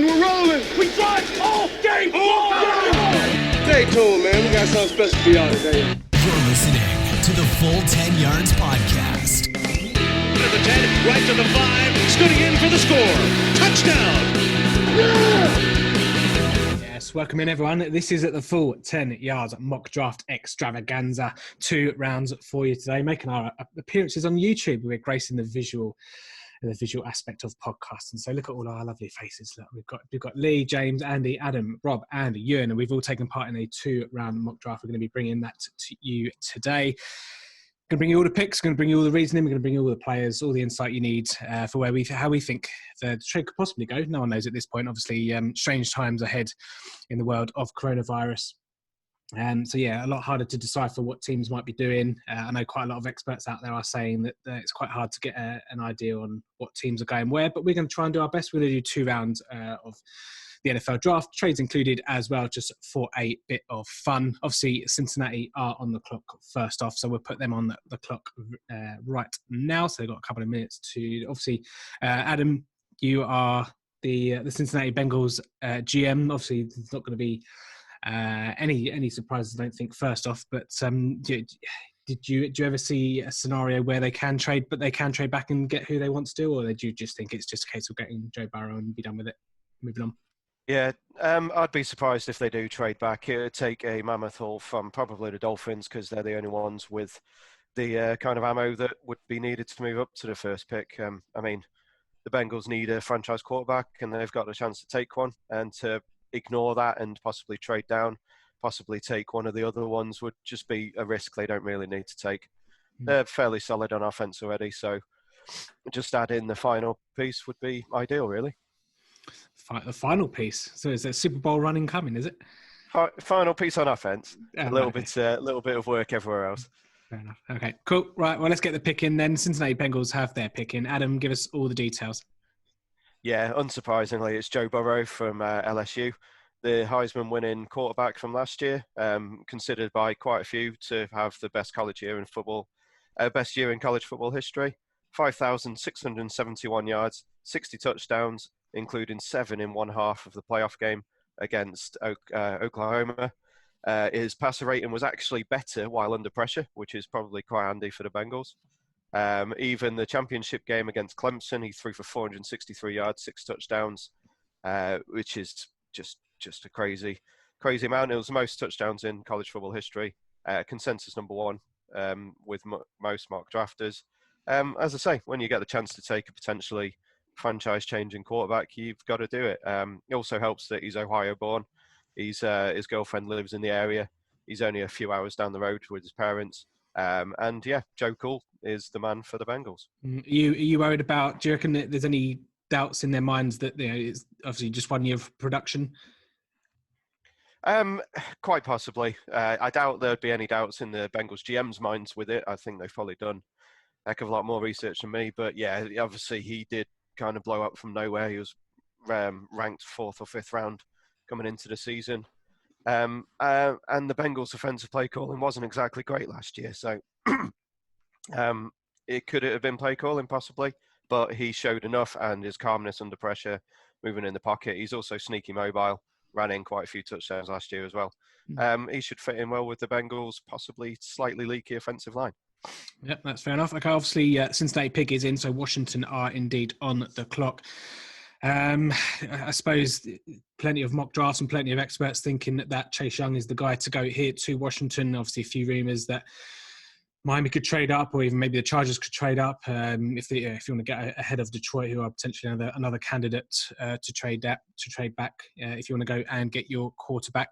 rolling. We drive all game long. Stay tuned, man. We got something special for y'all today. You're listening to the Full 10 Yards Podcast. To the 10, right to the 5, scooting in for the score. Touchdown. Yes, welcome in everyone. This is at the Full 10 Yards Mock Draft Extravaganza. 2 rounds for you today, making our appearances on YouTube. We're gracing the visual aspect of podcasting. So look at all our lovely faces. Look, we've got Lee, James, Andy, Adam, Rob, and Ewan, and we've all taken part in a 2-round mock draft. We're going to be bringing that to you today. Going to bring you all the picks, going to bring you all the reasoning, we're going to bring you all the players, all the insight you need for how we think the trade could possibly go. No one knows at this point. Obviously, strange times ahead in the world of coronavirus. So yeah, a lot harder to decipher what teams might be doing. I know quite a lot of experts out there are saying that it's quite hard to get an idea on what teams are going where, but we're going to try and do our best. We're going to do 2 rounds of the NFL draft, trades included as well, just for a bit of fun. Obviously, Cincinnati are on the clock first off, so we'll put them on the clock right now. So they've got a couple of minutes to, obviously, Adam, you are the Cincinnati Bengals GM. Obviously, it's not going to be any surprises, I don't think, first off, but do you ever see a scenario where they can trade back and get who they want to do, or do you just think it's just a case of getting Joe Burrow and be done with it, moving on? Yeah, I'd be surprised if they do trade back. It would take a mammoth haul from probably the Dolphins, because they're the only ones with the kind of ammo that would be needed to move up to the first pick. I mean, the Bengals need a franchise quarterback, and they've got a chance to take one, and to ignore that and possibly trade down, possibly take one of the other ones would just be a risk they don't really need to take. They're fairly solid on offense already, so just add in the final piece would be ideal, really. The final piece. So is there a Super Bowl running coming, is it? Final piece on offense. Oh, a little bit of work everywhere else. Fair enough. Okay, cool. Right, well, let's get the pick in then. Cincinnati Bengals have their pick in. Adam, give us all the details. Yeah, unsurprisingly, it's Joe Burrow from LSU, the Heisman winning quarterback from last year, considered by quite a few to have the best year in college football history. 5,671 yards, 60 touchdowns, including 7 in one half of the playoff game against Oklahoma. His passer rating was actually better while under pressure, which is probably quite handy for the Bengals. Even the championship game against Clemson, he threw for 463 yards, 6 touchdowns, which is just a crazy amount. It was the most touchdowns in college football history. Consensus number 1 with most mock drafters. As I say, when you get the chance to take a potentially franchise-changing quarterback, you've got to do it. It also helps that he's Ohio-born. His girlfriend lives in the area. He's only a few hours down the road with his parents. And yeah, Joe Cool is the man for the Bengals. Are you worried about, do you reckon that there's any doubts in their minds that it's obviously just 1 year of production? Quite possibly. I doubt there'd be any doubts in the Bengals GM's minds with it. I think they've probably done a heck of a lot more research than me. But yeah, obviously he did kind of blow up from nowhere. He was ranked 4th or 5th round coming into the season. And the Bengals' offensive play calling wasn't exactly great last year. So it could have been play calling possibly, but he showed enough, and his calmness under pressure, moving in the pocket. He's also sneaky mobile, ran in quite a few touchdowns last year as well. He should fit in well with the Bengals' possibly slightly leaky offensive line. Yep, that's fair enough. Okay, obviously Cincinnati pick is in, so Washington are indeed on the clock. I suppose plenty of mock drafts and plenty of experts thinking that Chase Young is the guy to go here to Washington. Obviously, a few rumours that Miami could trade up, or even maybe the Chargers could trade up if you want to get ahead of Detroit, who are potentially another candidate to trade back. If you want to go and get your quarterback,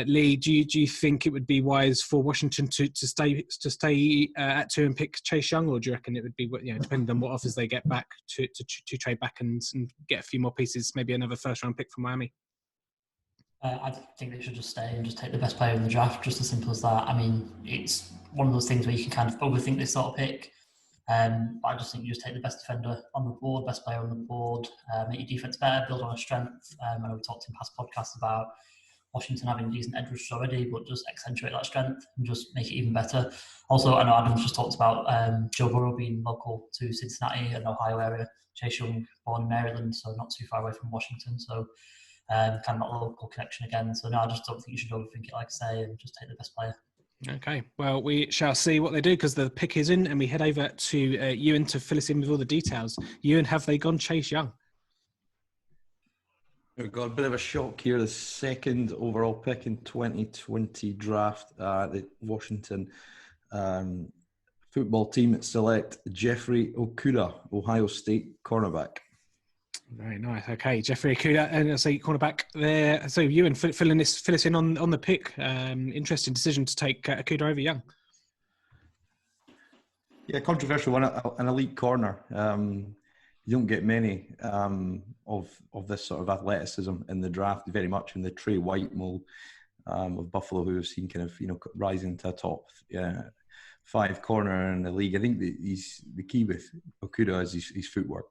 Lee, do you think it would be wise for Washington to stay at 2 and pick Chase Young, or do you reckon it would be, depending on what offers they get back, to trade back and get a few more pieces, maybe another first round pick from Miami? I think they should just stay and just take the best player in the draft, just as simple as that. I mean, it's one of those things where you can kind of overthink this sort of pick. But I just think you just take the best defender on the board, best player on the board, make your defense better, build on a strength. I know we talked in past podcasts about Washington having decent edge rushers already, but just accentuate that strength and just make it even better. Also, I know Adam's just talked about Joe Burrow being local to Cincinnati, an Ohio area. Chase Young, born in Maryland, so not too far away from Washington. So kind of that local connection again. So no, I just don't think you should overthink it, like I say, and just take the best player. Okay, well, we shall see what they do because the pick is in, and we head over to Ewan to fill us in with all the details. Ewan, have they gone Chase Young? We've got a bit of a shock here. The second overall pick in 2020 draft, the Washington football team select Jeffrey Okudah, Ohio State cornerback. Very nice. Okay, Jeffrey Okudah, and I say cornerback there. So Ewan, fill us in on the pick. Interesting decision to take Okudah over Young. Yeah, controversial one. An elite corner. You don't get many of this sort of athleticism in the draft. Very much in the Trey White mold of Buffalo, who have seen kind of rising to a top 5 corner in the league. I think the key with Okudah is his footwork.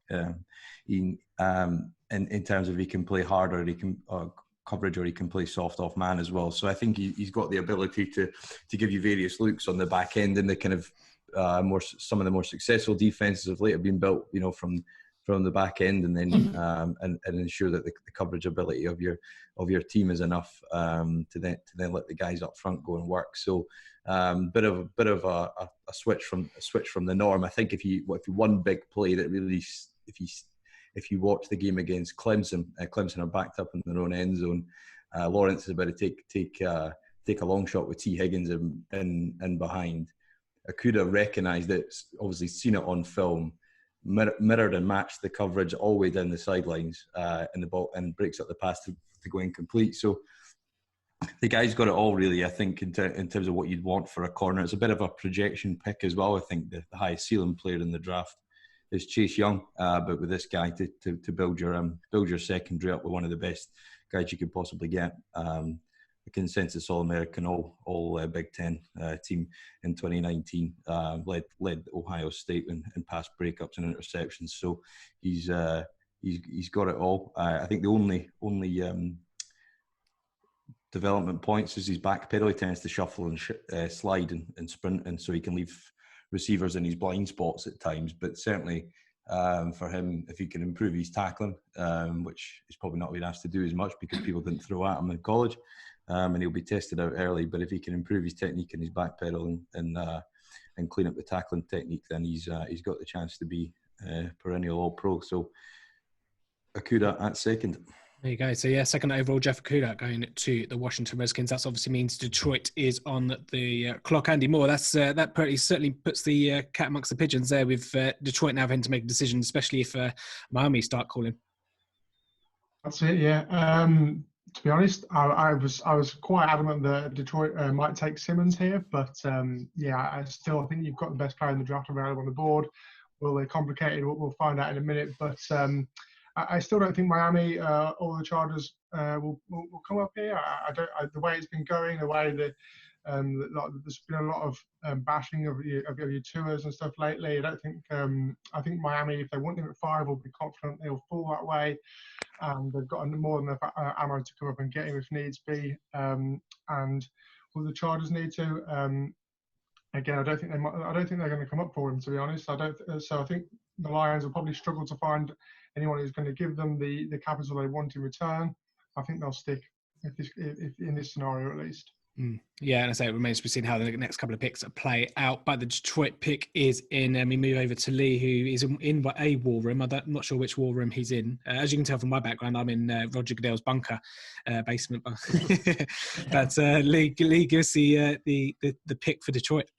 In terms of he can play harder, he can coverage, or he can play soft off man as well. So I think he's got the ability to give you various looks on the back end, and the kind of some of the more successful defenses of late have been built, from the back end, and then and ensure that the coverage ability of your team is enough to then let the guys up front go and work. So bit of a switch from the norm. I think if you one big play that really, if you watch the game against Clemson, Clemson are backed up in their own end zone. Lawrence is about to take a long shot with T. Higgins in behind. Okudah recognised it, obviously seen it on film, mirrored and matched the coverage all the way down the sidelines, and the ball, and breaks up the pass to go incomplete. So the guy's got it all, really. I think in terms of what you'd want for a corner, it's a bit of a projection pick as well. I think the highest ceiling player in the draft is Chase Young, but with this guy to build your secondary up with one of the best guys you could possibly get. A consensus All-American, all Big Ten team in 2019, led Ohio State in pass breakups and interceptions. So he's got it all. I think the only development points is his back pedal. He tends to shuffle and slide and sprint, and so he can leave receivers in his blind spots at times. But certainly for him, if he can improve his tackling, which he's probably not been asked to do as much because people didn't throw at him in college, and he'll be tested out early. But if he can improve his technique and his back pedal and clean up the tackling technique, then he's got the chance to be perennial All-Pro. So Okudah at second. There you go. So yeah, second overall, Jeff Okudah going to the Washington Redskins. That obviously means Detroit is on the clock. Andy Moore, that certainly puts the cat amongst the pigeons there, with Detroit now having to make a decision, especially if Miami start calling. That's it. Yeah. To be honest, I was quite adamant that Detroit might take Simmons here, but I still think you've got the best player in the draft available on the board. Will they complicate it? We'll find out in a minute, but. I still don't think Miami or the Chargers will come up here. The way it's been going, the way that there's been a lot of bashing of your tours and stuff lately. I think Miami, if they want him at 5, will be confident they'll fall that way, and they've got more than enough ammo to come up and get him if needs be. And will the Chargers need to? Again, I don't think they're going to come up for him, to be honest. So I think the Lions will probably struggle to find anyone who's going to give them the capital they want in return. I think they'll stick, if in this scenario at least. Yeah, and I say it remains to be seen how the next couple of picks play out. But the Detroit pick is in, and we move over to Lee, who is in a war room. I'm not sure which war room he's in. As you can tell from my background, I'm in Roger Goodell's bunker basement. But Lee, give us the pick for Detroit.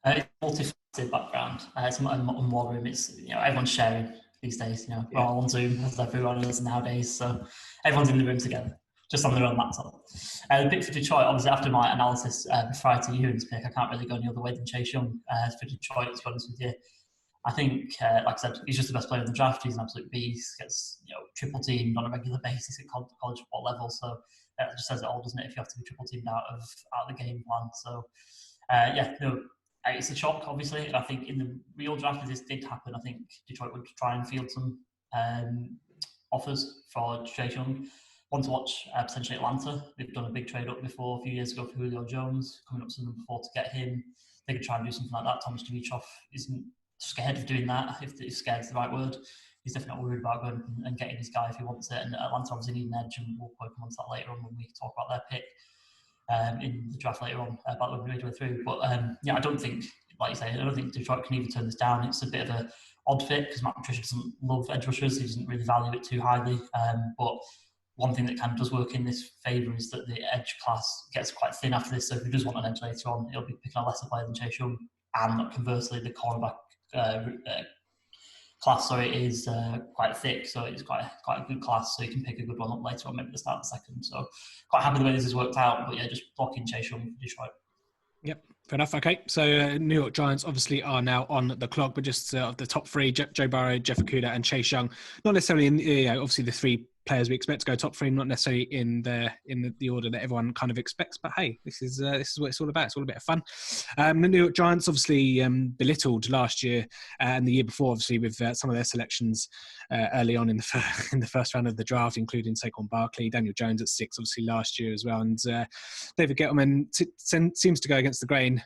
It's a multifaceted background. It's not a war room. It's everyone's sharing these days. We're all on Zoom, as everyone is nowadays. So everyone's in the room together, just on their own laptop. The pick for Detroit, obviously, after my analysis prior to Ewan's pick, I can't really go any other way than Chase Young for Detroit, to be honest with you. I think, like I said, he's just the best player in the draft. He's an absolute beast. Gets triple teamed on a regular basis at college football level. So that just says it all, doesn't it? If you have to be triple teamed out of the game plan. So it's a shock, obviously. And I think in the real draft, if this did happen, I think Detroit would try and field some offers for Chase Young. want to watch potentially Atlanta. They've done a big trade up before a few years ago for Julio Jones, coming up to number 4 to get him. They could try and do something like that. Thomas Dimitrov isn't scared of doing that, if scared is the right word. He's definitely not worried about going and getting his guy if he wants it. And Atlanta obviously need an edge, and we'll probably come on to that later on when we talk about their pick in the draft later on, about the midway through. But I don't think, like you say, I don't think Detroit can even turn this down. It's a bit of an odd fit because Matt Patricia doesn't love edge rushers. He doesn't really value it too highly. But one thing that kind of does work in this favour is that the edge class gets quite thin after this. So if he does want an edge later on, he'll be picking a lesser player than Chase Young. And conversely, the cornerback class, is quite thick, so it's quite a good class. So you can pick a good one up later on, maybe the start of the second. So quite happy the way this has worked out. But yeah, just blocking Chase Young for Detroit. Yep, fair enough. Okay, so New York Giants obviously are now on the clock, but just of the top three: Joe Burrow, Jeff Okudah, and Chase Young. Not necessarily in obviously the three players we expect to go top three, not necessarily in the order that everyone kind of expects. But hey, this is what it's all about. It's all a bit of fun. The New York Giants obviously belittled last year and the year before, obviously with some of their selections early on in the first round of the draft, including Saquon Barkley, Daniel Jones at 6, obviously last year as well, and David Gettleman seems to go against the grain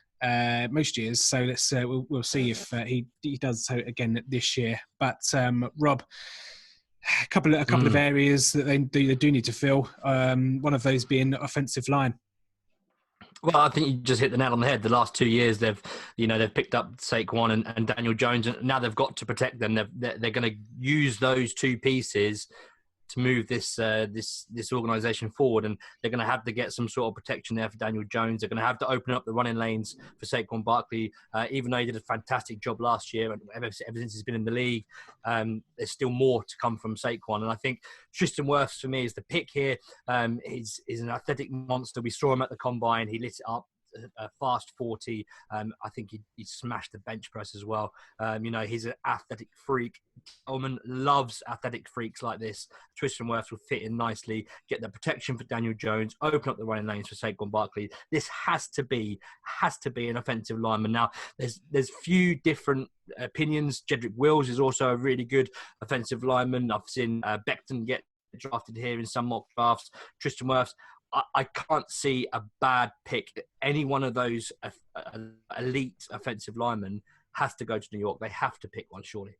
most years. So let's we'll see if he does so again this year. But Rob, a couple of areas that they do need to fill. One of those being offensive line. Well, I think you just hit the nail on the head. The last 2 years, they've picked up Saquon and Daniel Jones, and now they've got to protect them. They're going to use those two pieces to move this organisation forward, and they're going to have to get some sort of protection there for Daniel Jones. They're going to have to open up the running lanes for Saquon Barkley, even though he did a fantastic job last year, and ever since he's been in the league, there's still more to come from Saquon. And I think Tristan Wirfs, for me, is the pick here. He's an athletic monster. We saw him at the Combine. He lit it up. A fast 40. I think he smashed the bench press as well. He's an athletic freak. Ullman loves athletic freaks like this. Tristan Wirfs will fit in nicely, get the protection for Daniel Jones, open up the running lanes for Saquon Barkley. This has to be an offensive lineman. Now, there's few different opinions. Jedrick Wills is also a really good offensive lineman. I've seen Becton get drafted here in some mock drafts. Tristan Wirfs, I can't see a bad pick. Any one of those elite offensive linemen has to go to New York. They have to pick one, surely.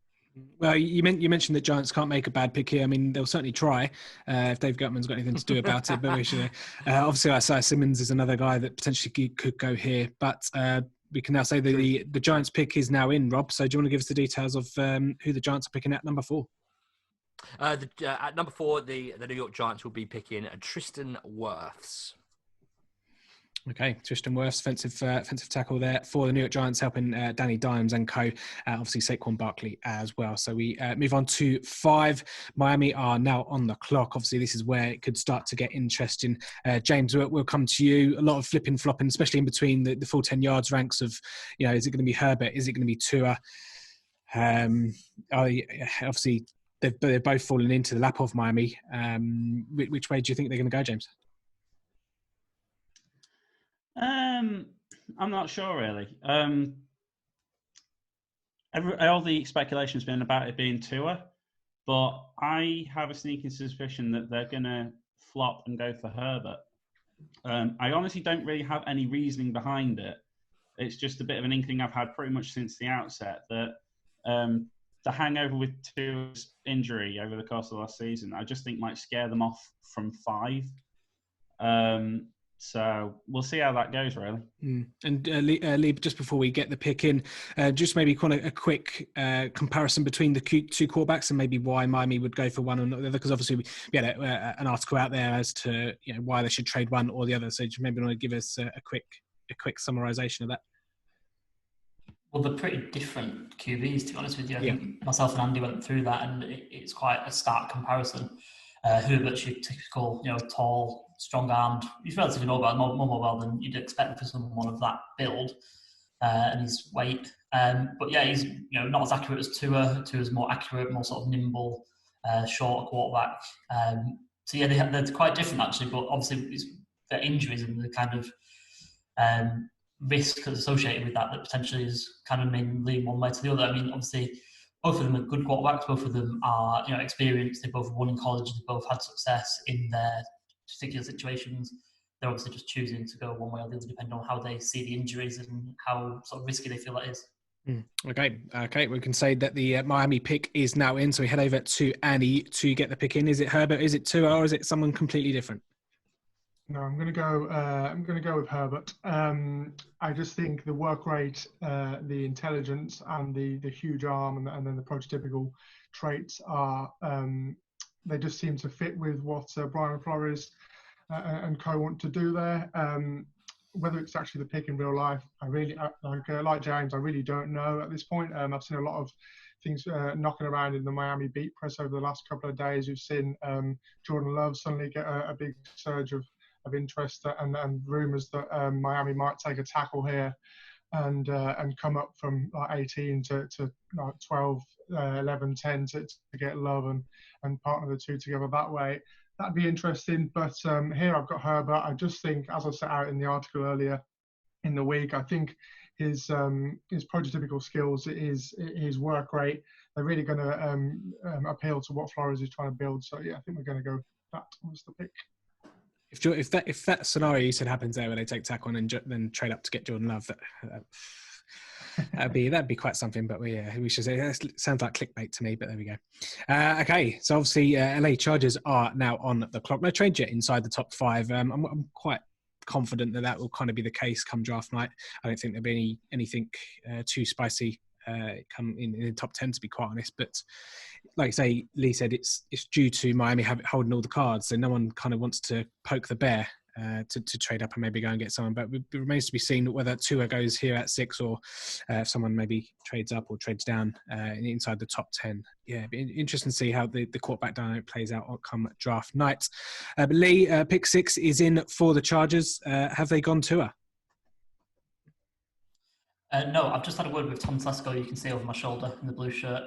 Well, you mentioned that Giants can't make a bad pick here. I mean, they'll certainly try if Dave Gutman's got anything to do about it. But we should, obviously, Isaiah Simmons is another guy that potentially could go here. But we can now say that the Giants pick is now in, Rob. So do you want to give us the details of who the Giants are picking at number 4? At number 4, the New York Giants will be picking Tristan Wirfs. Okay, Tristan Wirfs, offensive tackle there for the New York Giants, helping Danny Dimes and co. Obviously, Saquon Barkley as well. So we move on to 5. Miami are now on the clock. Obviously, this is where it could start to get interesting. James, we'll come to you. A lot of flipping, flopping, especially in between the full 10 yards ranks of, is it going to be Herbert? Is it going to be Tua? Obviously, they're both fallen into the lap of Miami. Which way do you think they're going to go, James? I'm not sure, really. All the speculation's been about it being Tua, but I have a sneaking suspicion that they're going to flop and go for Herbert. I honestly don't really have any reasoning behind it. It's just a bit of an inkling I've had pretty much since the outset that the hangover with Tua's injury over the course of the last season, I just think might scare them off from 5. So we'll see how that goes, really. And Lee, just before we get the pick in, just maybe kind of a quick comparison between the 2 quarterbacks and maybe why Miami would go for one or the other, because obviously we had an article out there as to why they should trade one or the other. So maybe want to give us a quick summarization of that. Well, they're pretty different QBs, to be honest with you. I think myself and Andy went through that, and it's quite a stark comparison. Herbert's your typical, tall, strong-armed. He's relatively mobile, more mobile than you'd expect for someone of that build and his weight. But yeah, he's not as accurate as Tua. Tua's more accurate, more sort of nimble, short quarterback. So yeah, they're quite different actually. But obviously, it's their injuries and the kind of risk associated with that potentially is kind of made them lean one way to the other. I mean, obviously, both of them are good quarterbacks. Both of them are, experienced. They both won in college. They both had success in their particular situations. They're obviously just choosing to go one way or the other, depending on how they see the injuries and how sort of risky they feel that is. Okay. We can say that the Miami pick is now in. So we head over to Annie to get the pick in. Is it Herbert? Is it Tua? Or is it someone completely different? No, I'm going to go. I'm going to go with Herbert. I just think the work rate, the intelligence, and the huge arm, and then the prototypical traits are. They just seem to fit with what Brian Flores and co want to do there. Whether it's actually the pick in real life, I really like James. I really don't know at this point. I've seen a lot of things knocking around in the Miami beat press over the last couple of days. We've seen Jordan Love suddenly get a big surge of interest and rumours that Miami might take a tackle here and come up from like 18 to 12, 11, 10 to get Love and partner the two together that way. That'd be interesting. But here I've got Herbert. I just think, as I set out in the article earlier in the week, I think his prototypical skills, his work rate, they're really going to appeal to what Flores is trying to build. So yeah, I think we're going to go that was the pick. If that scenario you said happens there, where they take tackle and then trade up to get Jordan Love, that'd be quite something. But we should say that sounds like clickbait to me. But there we go. Okay, so obviously LA Chargers are now on the clock. No trade yet inside the top 5. I'm quite confident that will kind of be the case come draft night. I don't think there'll be anything too spicy come in the top 10, to be quite honest. But like I say, Lee said, it's due to Miami holding all the cards, so no one kind of wants to poke the bear to trade up and maybe go and get someone. But it remains to be seen whether Tua goes here at 6 or if someone maybe trades up or trades down inside the top 10. Yeah, it'd be interesting to see how the quarterback dynamic plays out come draft night. But Lee, pick 6 is in for the Chargers. Have they gone Tua? No, I've just had a word with Tom Telesco. You can see over my shoulder in the blue shirt.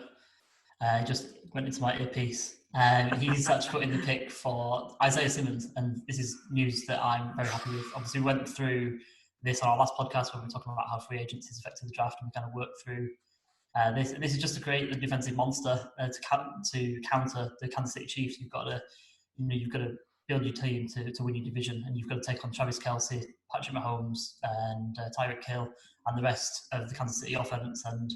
Just went into my earpiece. He's actually put in the pick for Isaiah Simmons, and this is news that I'm very happy with. Obviously, we went through this on our last podcast when we were talking about how free agency has affected the draft, and we kind of worked through this. This is just to create the defensive monster to counter the Kansas City Chiefs. You've got to build your team to win your division, and you've got to take on Travis Kelce, Patrick Mahomes, and Tyreek Hill, and the rest of the Kansas City offense. And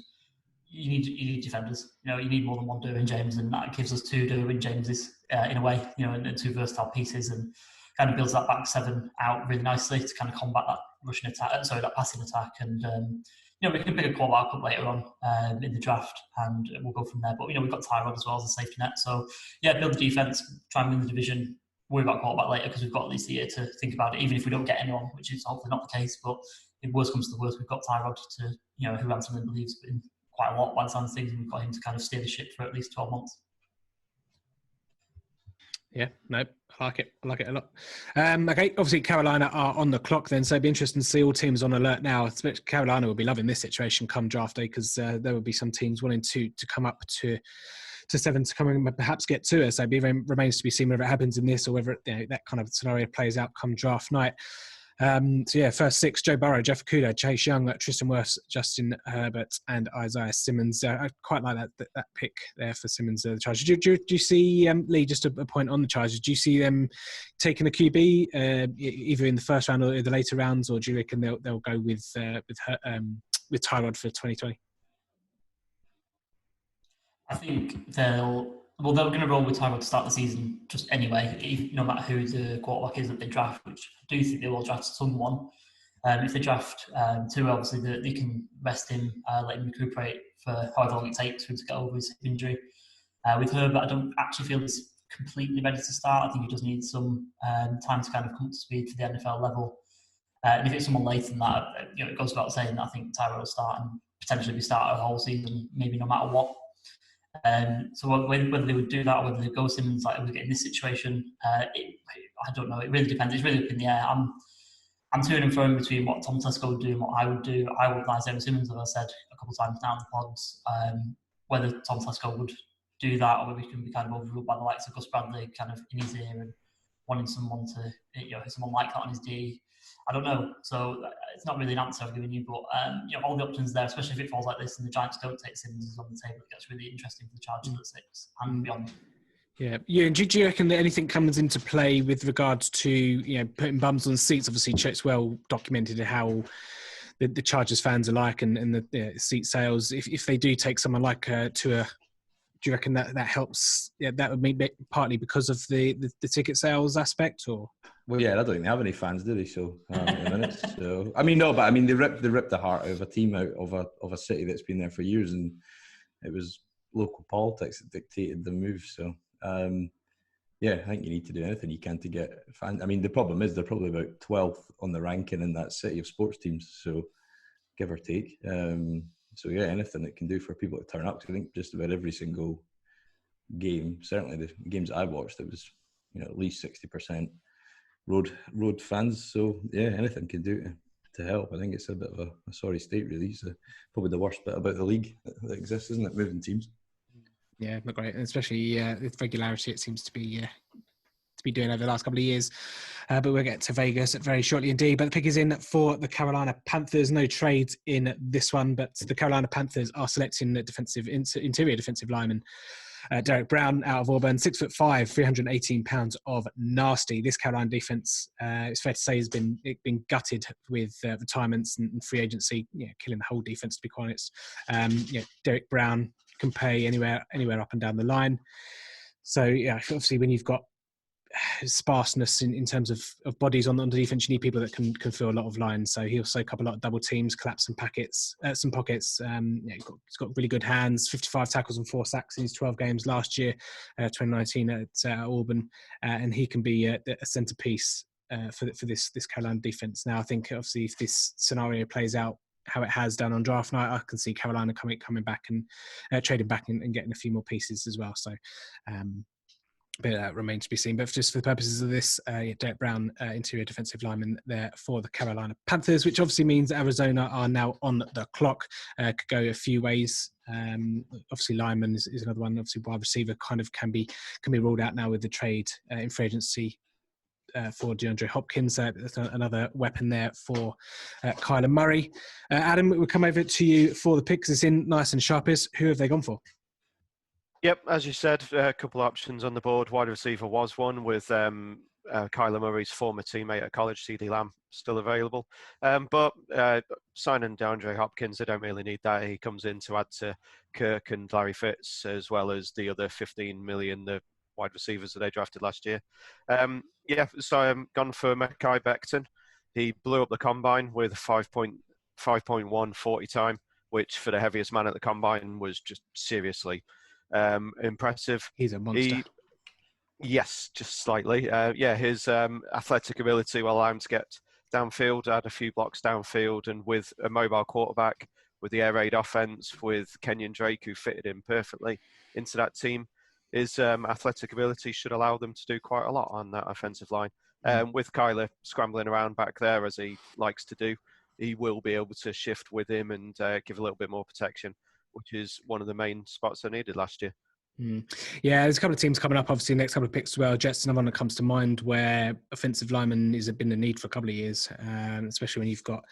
you need defenders. You need more than one Derwin James, and that gives us 2 Derwin Jameses in a way. And 2 versatile pieces, and kind of builds that back 7 out really nicely to kind of combat that rushing attack. That passing attack, and we can pick a quarterback up later on in the draft, and we'll go from there. But we've got Tyrod as well as a safety net. So yeah, build the defense, try and win the division. Worry about quarterback later because we've got at least a year to think about it, even if we don't get anyone, which is hopefully not the case. But if worst comes to the worst, we've got Tyrod to, who Anthony believes in quite a lot by the sounds of things, and we've got him to kind of steer the ship for at least 12 months. Yeah, no, I like it. I like it a lot. Okay, obviously Carolina are on the clock then, so it'd be interesting to see all teams on alert now. Carolina will be loving this situation come draft day because there will be some teams wanting to come up to 7 to come and perhaps get to us. So it remains to be seen whether it happens in this or whether that kind of scenario plays out come draft night. First 6: Joe Burrow, Jeff Okudah, Chase Young, Tristan Wirfs, Justin Herbert, and Isaiah Simmons. I quite like that pick there for Simmons. The Chargers. Do you see Lee? Just a point on the Chargers. Do you see them taking a QB either in the first round or the later rounds, or do you reckon they'll go with Tyrod for 2020? I think they're going to roll with Tyrod to start the season just anyway, no matter who the quarterback is that they draft, which I do think they will draft someone. If they draft Tua, obviously they can rest him, let him recuperate for however long it takes for him to get over his injury. With Herbert, I don't actually feel he's completely ready to start. I think he does need some time to kind of come to speed for the NFL level. And if it's someone later than that, it goes without saying that I think Tyrod will start and potentially be started the whole season, maybe no matter what. So whether they would do that or whether they go Simmons like we get in this situation, I don't know. It really depends. It's really up in the air. I'm to and fro between what Tom Telesco would do and what I would do. I would like Isaiah Simmons, as I said a couple of times now in the pods. Whether Tom Telesco would do that or whether he can be kind of overruled by the likes of Gus Bradley kind of in his ear and wanting someone to, someone like that on his D. I don't know. So it's not really an answer I've given you, but all the options there, especially if it falls like this and the Giants don't take Simmons on the table, it gets really interesting for the Chargers at 6 and beyond. Yeah, and do you reckon that anything comes into play with regards to putting bums on seats? Obviously, it's well documented how the Chargers fans are like, and the seat sales. If they do take someone like Tua, do you reckon that helps? Yeah, that would be partly because of the ticket sales aspect, or? Well, yeah, I don't think they have any fans, do they? So, at the minute. So, I mean, no, but I mean, they ripped the heart out of a team, out of a city that's been there for years, and it was local politics that dictated the move. So, yeah, I think you need to do anything you can to get fans. I mean, the problem is they're probably about 12th on the ranking in that city of sports teams, so give or take. So, yeah, anything that can do for people to turn up. I think just about every single game, certainly the games that I watched, it was at least 60% road fans. So, yeah, anything can do to help. I think it's a bit of a sorry state, really. It's probably the worst bit about the league that exists, isn't it? Moving teams. Yeah, not great, and especially with regularity, it seems to be doing over the last couple of years. But we'll get to Vegas very shortly indeed. But the pick is in for the Carolina Panthers. No trades in this one, but the Carolina Panthers are selecting the interior defensive lineman Derek Brown out of Auburn, 6'5", 318 pounds of nasty. This Carolina defense, it's fair to say, has been gutted with retirements and free agency, killing the whole defense, to be quite honest. Derek Brown can pay anywhere up and down the line. So yeah, obviously when you've got sparseness in terms of bodies on the defense, you need people that can fill a lot of lines. So he'll soak up a lot of double teams, collapse some pockets. He's got really good hands, 55 tackles and 4 sacks in his 12 games last year, 2019 at Auburn, and he can be a centerpiece for this Carolina defense. Now I think obviously if this scenario plays out how it has done on draft night, I can see Carolina coming back and trading back and getting a few more pieces as well. So but that remains to be seen. But just for the purposes of this, Derek Brown, interior defensive lineman there for the Carolina Panthers, which obviously means Arizona are now on the clock. Could go a few ways. Obviously, lineman is another one. Obviously, wide receiver kind of can be ruled out now with the trade in free agency for DeAndre Hopkins. That's another weapon there for Kyler Murray. Adam, we'll come over to you for the picks. It's in nice and sharpish. Who have they gone for? Yep, as you said, a couple of options on the board. Wide receiver was one with Kyler Murray's former teammate at college, CeeDee Lamb, still available. But signing DeAndre Hopkins, they don't really need that. He comes in to add to Kirk and Larry Fitz, as well as the other 15 million the wide receivers that they drafted last year. So I'm gone for Mekhi Becton. He blew up the combine with a 5.1 40 time, which for the heaviest man at the combine was just seriously impressive. He's a monster. Yes, just slightly. His athletic ability will allow him to get downfield, add a few blocks downfield, and with a mobile quarterback, with the air raid offense, with Kenyon Drake, who fitted in perfectly into that team, his athletic ability should allow them to do quite a lot on that offensive line. With Kyler scrambling around back there, as he likes to do, he will be able to shift with him and give a little bit more protection, which is one of the main spots they needed last year. Yeah, there's a couple of teams coming up, obviously, next couple of picks as well. Jets, another one that comes to mind where offensive lineman has been a need for a couple of years, especially when you've got,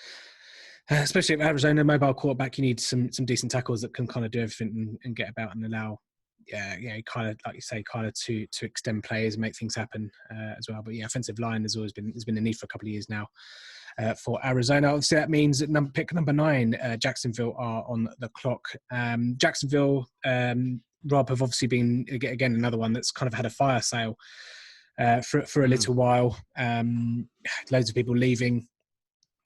especially at Arizona, mobile quarterback, you need some decent tackles that can kind of do everything and get about and allow, kind of, like you say, kind of to extend plays and make things happen as well. But yeah, offensive line has been a need for a couple of years now. For Arizona, obviously that means that pick number 9, Jacksonville are on the clock. Jacksonville, Rob, have obviously been again another one that's kind of had a fire sale for a little while. Loads of people leaving.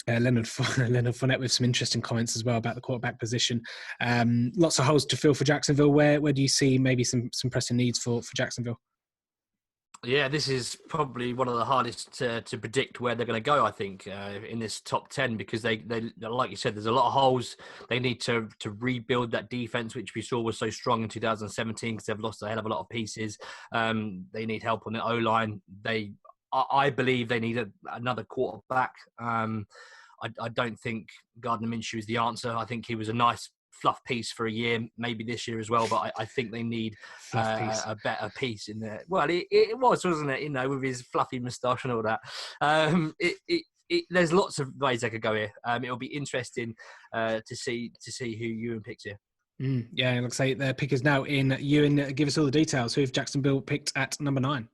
Leonard Fournette with some interesting comments as well about the quarterback position. Lots of holes to fill for Jacksonville. Where do you see maybe some pressing needs for Jacksonville? Yeah, this is probably one of the hardest to predict where they're going to go, I think, in this top 10, because they like you said, there's a lot of holes. They need to rebuild that defense, which we saw was so strong in 2017 because they've lost a hell of a lot of pieces. They need help on the O-line. I believe they need another quarterback. I don't think Gardner Minshew is the answer. I think he was a nice fluff piece for a year, maybe this year as well, but I think they need a better piece in there. Well, it was, wasn't it? With his fluffy moustache and all that. there's lots of ways they could go here. It'll be interesting to see who Ewan picks here. Yeah, like I say, their pick is now in. Ewan, give us all the details. Who have Jacksonville picked at number 9?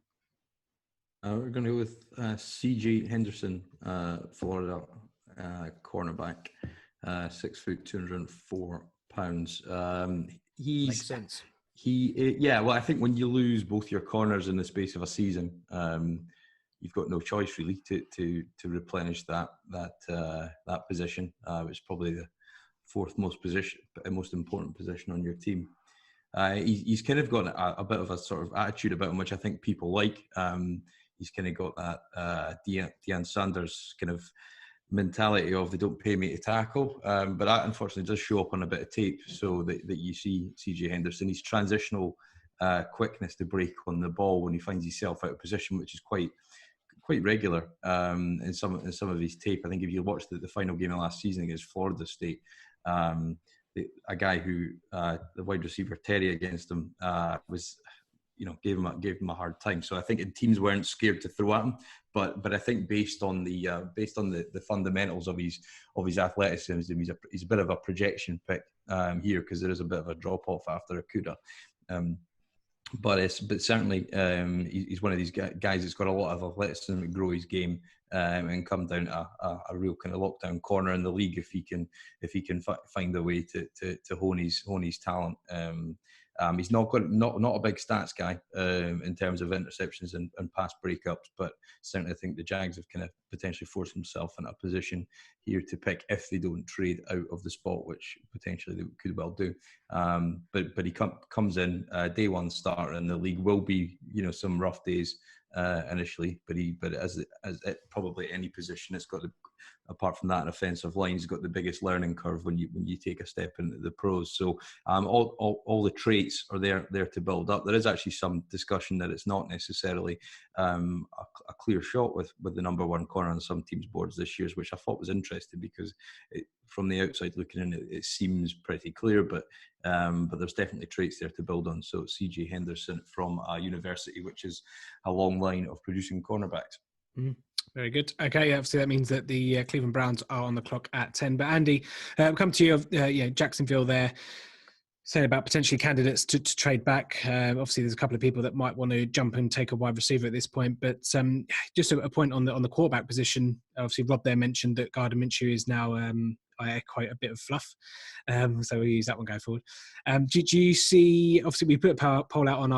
We're going to go with C.J. Henderson, Florida cornerback, 6 foot, 204 pounds. Makes sense. Well, I think when you lose both your corners in the space of a season, you've got no choice really to replenish that position, which is probably the fourth most important position on your team. He's kind of got a bit of a sort of attitude about him, which I think people like. He's kind of got that Deion Sanders kind of mentality of they don't pay me to tackle, but that unfortunately does show up on a bit of tape, so that you see C.J. Henderson, his transitional quickness to break on the ball when he finds himself out of position, which is quite regular in some of his tape. I think if you watched the final game of last season against Florida State, a guy who the wide receiver Terry against him was, gave him a hard time. So I think teams weren't scared to throw at him, but I think based on the fundamentals of his athleticism, he's a bit of a projection pick here, because there is a bit of a drop off after Akuda. But certainly he's one of these guys that's got a lot of athleticism to grow his game and come down to a real kind of lockdown corner in the league if he can find a way to hone his talent. He's not a big stats guy in terms of interceptions and pass breakups, but certainly I think the Jags have kind of potentially forced themselves in a position here to pick if they don't trade out of the spot, which potentially they could well do. But he comes in day one starter, and the league will be some rough days initially, but as probably any position, it's got apart from that, an offensive line's got the biggest learning curve when you take a step into the pros. So all the traits are there to build up. There is actually some discussion that it's not necessarily a clear shot with the number one corner on some teams' boards this year, which I thought was interesting, because from the outside looking in, it seems pretty clear, but there's definitely traits there to build on. So C.J. Henderson from a university which is a long line of producing cornerbacks. Very good. Okay, obviously that means that the Cleveland Browns are on the clock at 10. But Andy, come to you. Jacksonville there, saying about potentially candidates to trade back. Obviously, there's a couple of people that might want to jump and take a wide receiver at this point. But just a point on the quarterback position. Obviously, Rob there mentioned that Gardner Minshew is now quite a bit of fluff. So we use that one going forward. Do you see? Obviously, we put a poll out on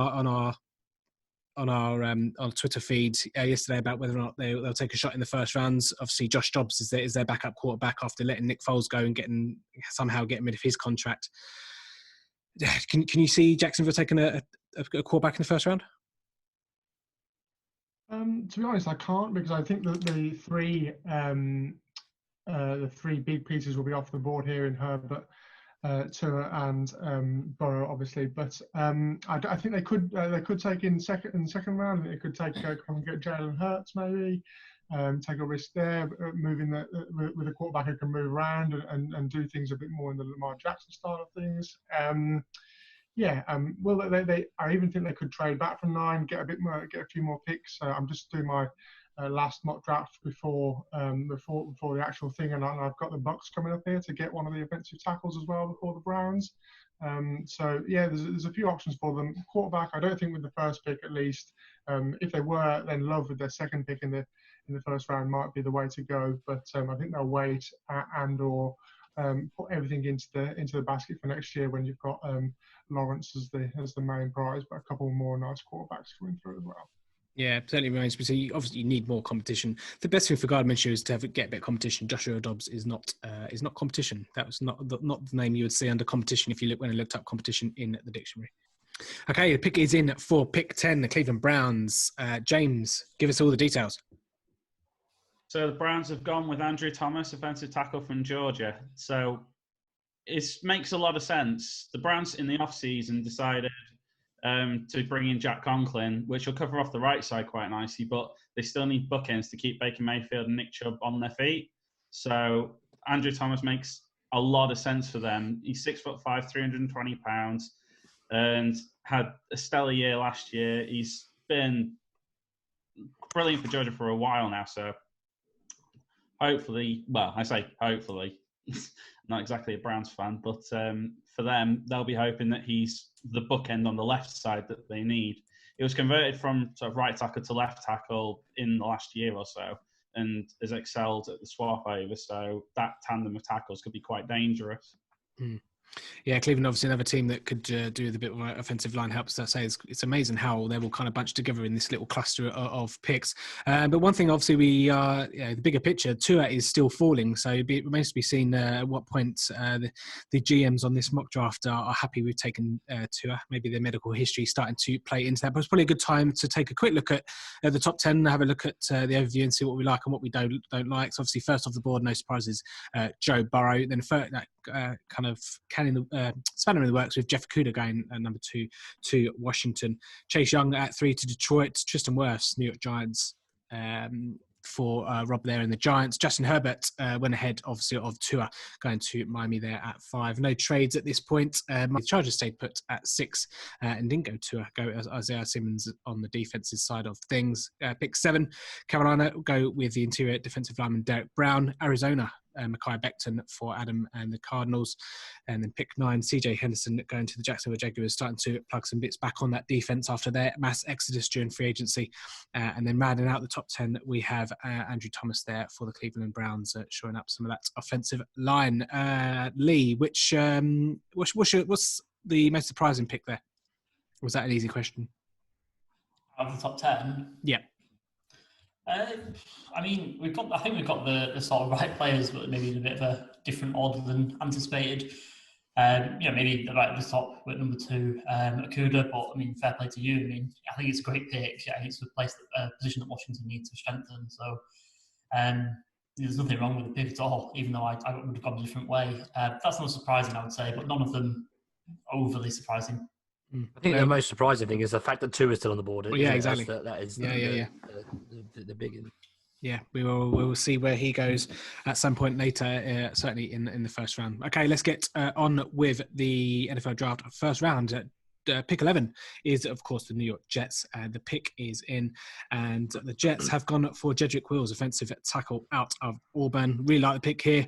our Twitter feed yesterday about whether or not they'll take a shot in the first rounds. Obviously, Josh Dobbs is their backup quarterback after letting Nick Foles go and somehow getting rid of his contract. Can you see Jacksonville taking a quarterback in the first round? To be honest, I can't, because I think that the three big pieces will be off the board here in Herbert, Tua and Burrow, obviously, but I think they could take in second round. They could take come and get Jalen Hurts, maybe take a risk there, moving with a quarterback who can move around and do things a bit more in the Lamar Jackson style of things. Well, I even think they could trade back from 9, get a few more picks. I'm just doing my last mock draft before the actual thing, and I've got the Bucs coming up here to get one of the offensive tackles as well before the Browns. There's a few options for them. Quarterback, I don't think with the first pick at least. If they were then love with their second pick in the first round might be the way to go. But I think they'll wait and/or put everything into the basket for next year when you've got Lawrence as the main prize, but a couple more nice quarterbacks coming through as well. Yeah, certainly remains to be seen. Obviously, you need more competition. The best thing for Gardner Minshew is to get a bit of competition. Joshua Dobbs is not competition. That was not the name you would see under competition if you looked up competition in the dictionary. Okay, the pick is in for pick 10, the Cleveland Browns. James, give us all the details. So the Browns have gone with Andrew Thomas, offensive tackle from Georgia. So it makes a lot of sense. The Browns in the offseason decided to bring in Jack Conklin, which will cover off the right side quite nicely, but they still need bookends to keep Baker Mayfield and Nick Chubb on their feet. So Andrew Thomas makes a lot of sense for them. He's 6'5", 320 pounds, and had a stellar year last year. He's been brilliant for Georgia for a while now. So hopefully, well, I say hopefully, not exactly a Browns fan, but for them, they'll be hoping that he's the bookend on the left side that they need. He was converted from sort of right tackle to left tackle in the last year or so, and has excelled at the swap over. So that tandem of tackles could be quite dangerous. Yeah, Cleveland obviously another team that could do with a bit of offensive line help. So I say it's amazing how they're all kind of bunched together in this little cluster of picks. But one thing, obviously, the bigger picture, Tua is still falling. So it remains to be seen at what point the GMs on this mock draft are happy with taking Tua. Maybe their medical history starting to play into that. But it's probably a good time to take a quick look at the top 10, have a look at the overview and see what we like and what we don't like. So obviously, first off the board, no surprises, Joe Burrow. Then kind of canning the spanner in the works with Jeff Okudah going at number 2 to Washington. Chase Young at 3 to Detroit. Tristan Wirfs, New York Giants, for Rob there in the Giants. Justin Herbert went ahead, obviously, of Tua, going to Miami there at 5. No trades at this point. The Chargers stayed put at 6 and didn't go Tua. Go Isaiah Simmons on the defensive side of things. Pick 7, Carolina go with the interior defensive lineman Derek Brown. Arizona, Mekhi Becton for Adam and the Cardinals. And then pick 9, CJ Henderson going to the Jacksonville Jaguars, starting to plug some bits back on that defense after their mass exodus during free agency. And then rounding out the top 10, we have Andrew Thomas there for the Cleveland Browns, showing up some of that offensive line. Lee, what's the most surprising pick there? Was that an easy question? Out of the top 10? Yeah. I mean, I think we've got the sort of right players, but maybe in a bit of a different order than anticipated. Maybe right at the top with number 2, Okudah. But I mean, fair play to you. I mean, I think it's a great pick. Yeah, it's a position that Washington needs to strengthen. So there's nothing wrong with the pick at all. Even though I would have gone a different way. That's not surprising, I would say, but none of them overly surprising. I think the most surprising thing is the fact that 2 is still on the board. Yeah, exactly. That is the big. Yeah, we will see where he goes at some point later, certainly in the first round. Okay, let's get on with the NFL draft. First round, pick 11 is, of course, the New York Jets. The pick is in, and the Jets have gone for Jedrick Wills, offensive tackle out of Auburn. Really like the pick here.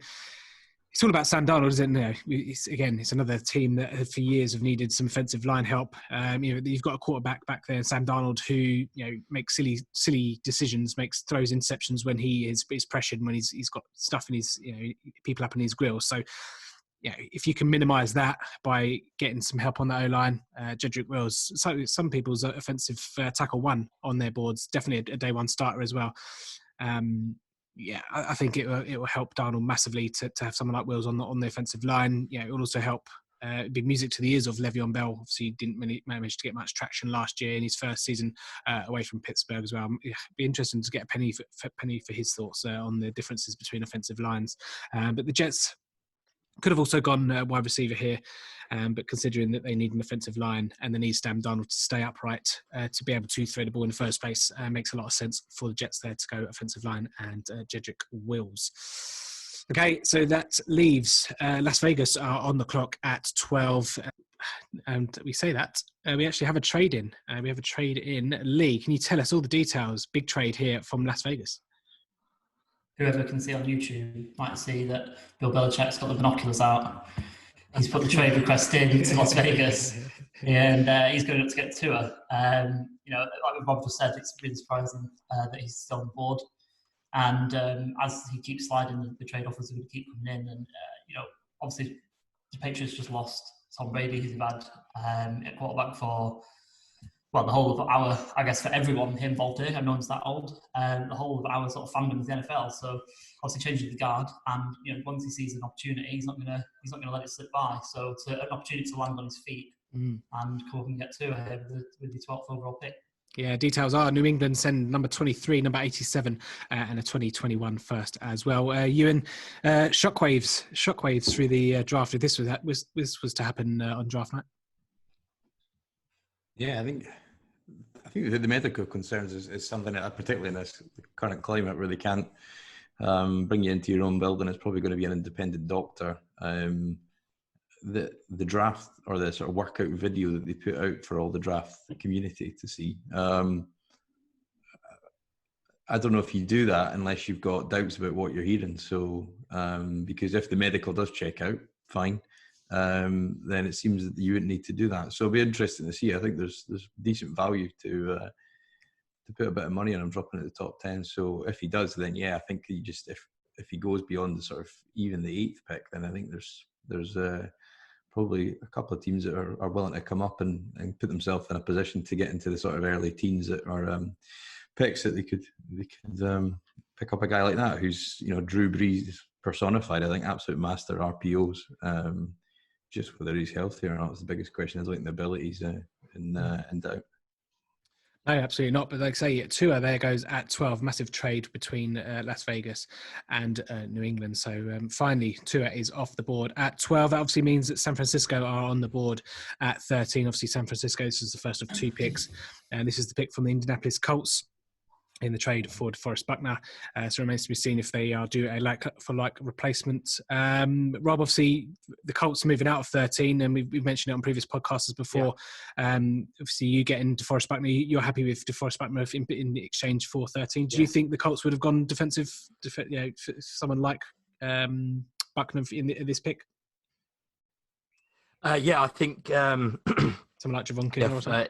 It's all about Sam Darnold, isn't it? It's another team that for years have needed some offensive line help. You've got a quarterback back there, Sam Darnold, who makes silly decisions, throws interceptions when he is pressured, when he's got stuff in his people up in his grill. So if you can minimise that by getting some help on the O-line, Jedrick Wills, so some people's offensive tackle 1 on their boards, definitely a day 1 starter as well. I think it will help Darnold massively to have someone like Wills on the offensive line. It will also help be music to the ears of Le'Veon Bell. Obviously, he didn't manage to get much traction last year in his first season away from Pittsburgh as well. It'd be interesting to get a penny for his thoughts on the differences between offensive lines. But the Jets could have also gone wide receiver here, but considering that they need an offensive line and they need Sam Darnold to stay upright to be able to throw the ball in the first place, makes a lot of sense for the Jets there to go offensive line and Jedrick Wills. Okay, so that leaves Las Vegas on the clock at 12. And we say that we actually have a trade in. We have a trade in. Lee, can you tell us all the details? Big trade here from Las Vegas. Whoever can see on YouTube might see that Bill Belichick's got the binoculars out. He's put the trade request in to Las Vegas, and he's going up to get Tua. Like Rob just said, it's really surprising that he's still on board. And as he keeps sliding, the trade offers are going to keep coming in. And obviously, the Patriots just lost Tom Brady, who's had at quarterback for the whole of our, I guess, for everyone involved here, no one's that old, the whole of our sort of fandom of the NFL. So obviously changing the guard, and once he sees an opportunity, he's not gonna let it slip by. So it's an opportunity to land on his feet and come up and get Tua here with the 12th overall pick. Yeah, details are New England send number 23, number 87, and a 2021 first as well. Ewan, shockwaves through the draft. If this was to happen on draft night. Yeah, I think the medical concerns is something that, particularly in this current climate, really can't bring you into your own building. It's probably going to be an independent doctor. The draft, or the sort of workout video that they put out for all the draft community to see, I don't know if you do that unless you've got doubts about what you're hearing. So, because if the medical does check out, fine, then it seems that you wouldn't need to do that. So it'll be interesting to see. I think there's decent value to put a bit of money on him dropping at the top 10. So if he does, then yeah, I think he just if he goes beyond the sort of even the 8th pick, then I think there's probably a couple of teams that are willing to come up and put themselves in a position to get into the sort of early teens that are picks that they could pick up a guy like that who's Drew Brees personified. I think absolute master RPOs. Just whether he's healthy or not is the biggest question. I think the abilities in doubt. No, absolutely not. But like I say, Tua there goes at 12. Massive trade between Las Vegas and New England. So finally, Tua is off the board at 12. That obviously means that San Francisco are on the board at 13. Obviously, San Francisco, this is the first of 2 picks. And this is the pick from the Indianapolis Colts in the trade for DeForest Buckner. So it remains to be seen if they are do a like-for-like replacement. Rob, obviously, the Colts are moving out of 13, and we've mentioned it on previous podcasts before. Yeah. Obviously, you getting DeForest Buckner, you're happy with DeForest Buckner in exchange for 13. Do you think the Colts would have gone defensive for someone like Buckner in this pick? Yeah, I think... someone like Javon Kinlaw or something?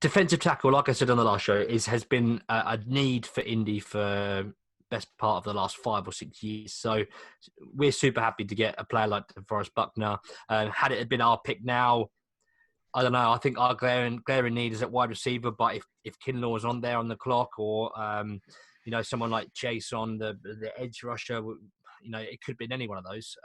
Defensive tackle, like I said on the last show, has been a need for Indy for best part of the last 5 or 6 years. So we're super happy to get a player like DeForest Buckner. Had it been our pick now, I don't know. I think our glaring need is at wide receiver. But if Kinlaw is on there on the clock, or someone like Chase on the edge rusher, it could have been any one of those.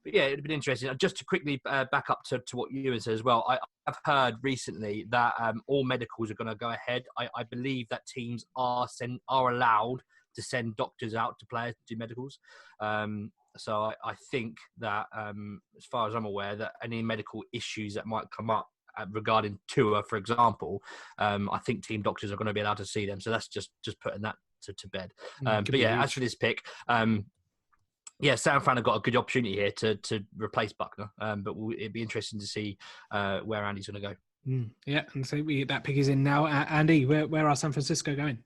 But yeah, it'd been interesting. Just to quickly back up to what Ewan said as well, I've heard recently that all medicals are going to go ahead. I believe that teams are allowed to send doctors out to players to do medicals. So I think that, as far as I'm aware, that any medical issues that might come up regarding Tua, for example, I think team doctors are going to be allowed to see them. So that's just putting that to bed. But yeah, as for this pick, yeah, San Fran have got a good opportunity here to replace Buckner, but it'd be interesting to see where Andy's going to go. Yeah, and so that pick is in now. Andy, where are San Francisco going?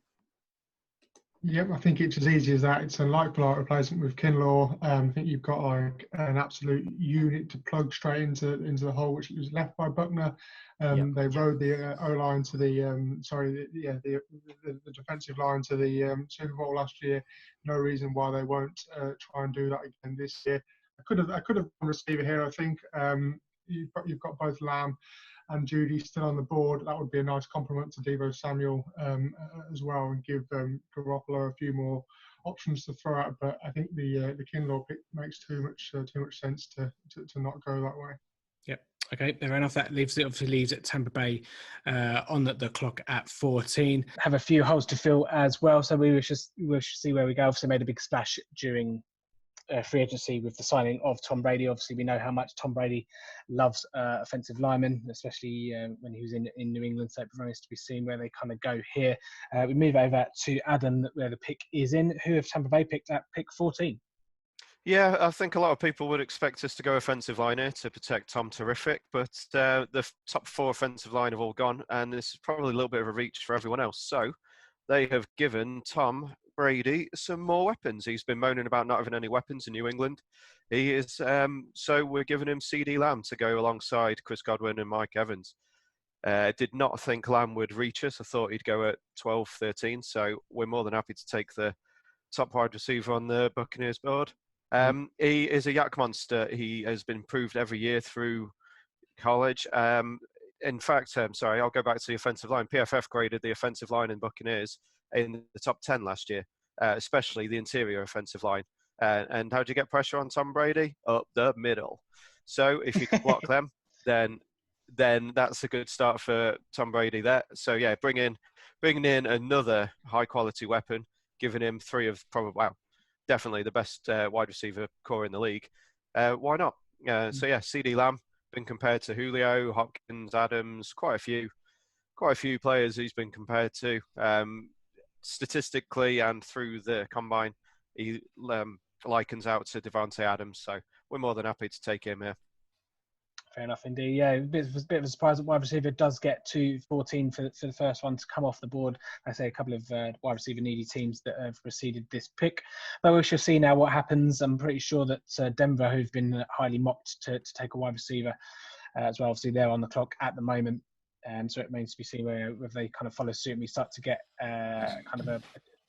Yep, I think it's as easy as that. It's a like-for-like replacement with Kinlaw. I think you've got like an absolute unit to plug straight into the hole which was left by Buckner. They rode the O-line to the defensive line to the Super Bowl last year. No reason why they won't try and do that again this year. I could have gone receiver here. I think you've got both Lamb and Judy still on the board. That would be a nice compliment to Deebo Samuel as well, and give Garoppolo a few more options to throw out. But I think the Kinlaw pick makes too much sense to not go that way. Yep. Okay, fair enough. That obviously leaves at Tampa Bay on the clock at 14. Have a few holes to fill as well, so we should see where we go. Obviously, made a big splash during free agency with the signing of Tom Brady. Obviously, we know how much Tom Brady loves offensive linemen, especially when he was in New England. So it remains to be seen where they kind of go here. We move over to Adam, where the pick is in. Who have Tampa Bay picked at pick 14? Yeah, I think a lot of people would expect us to go offensive line here to protect Tom Terrific, but the top 4 offensive line have all gone, and this is probably a little bit of a reach for everyone else. So they have given Tom Brady some more weapons. He's been moaning about not having any weapons in New England. He is so we're giving him CD Lamb to go alongside Chris Godwin and Mike Evans. Did not think Lamb would reach us. I thought he'd go at 12, 13. So we're more than happy to take the top wide receiver on the Buccaneers board. He is a yak monster. He has been improved every year through college. In fact, I'll go back to the offensive line. PFF graded the offensive line in Buccaneers in the top 10 last year, especially the interior offensive line. And how do you get pressure on Tom Brady? Up the middle. So if you can block them, then that's a good start for Tom Brady there. So yeah, bringing in another high quality weapon, giving him 3 of definitely the best wide receiver core in the league. Why not? So yeah, CD Lamb been compared to Julio, Hopkins, Adams, quite a few players he's been compared to. Statistically and through the combine, he likens out to Devontae Adams. So we're more than happy to take him here. Fair enough indeed. Yeah, a bit of a surprise that wide receiver does get to 14 for the first one to come off the board. I say a couple of wide receiver needy teams that have preceded this pick. But we shall see now what happens. I'm pretty sure that Denver, who've been highly mocked to take a wide receiver as well, obviously they're on the clock at the moment. So it remains to be seen whether they kind of follow suit and we start to get kind of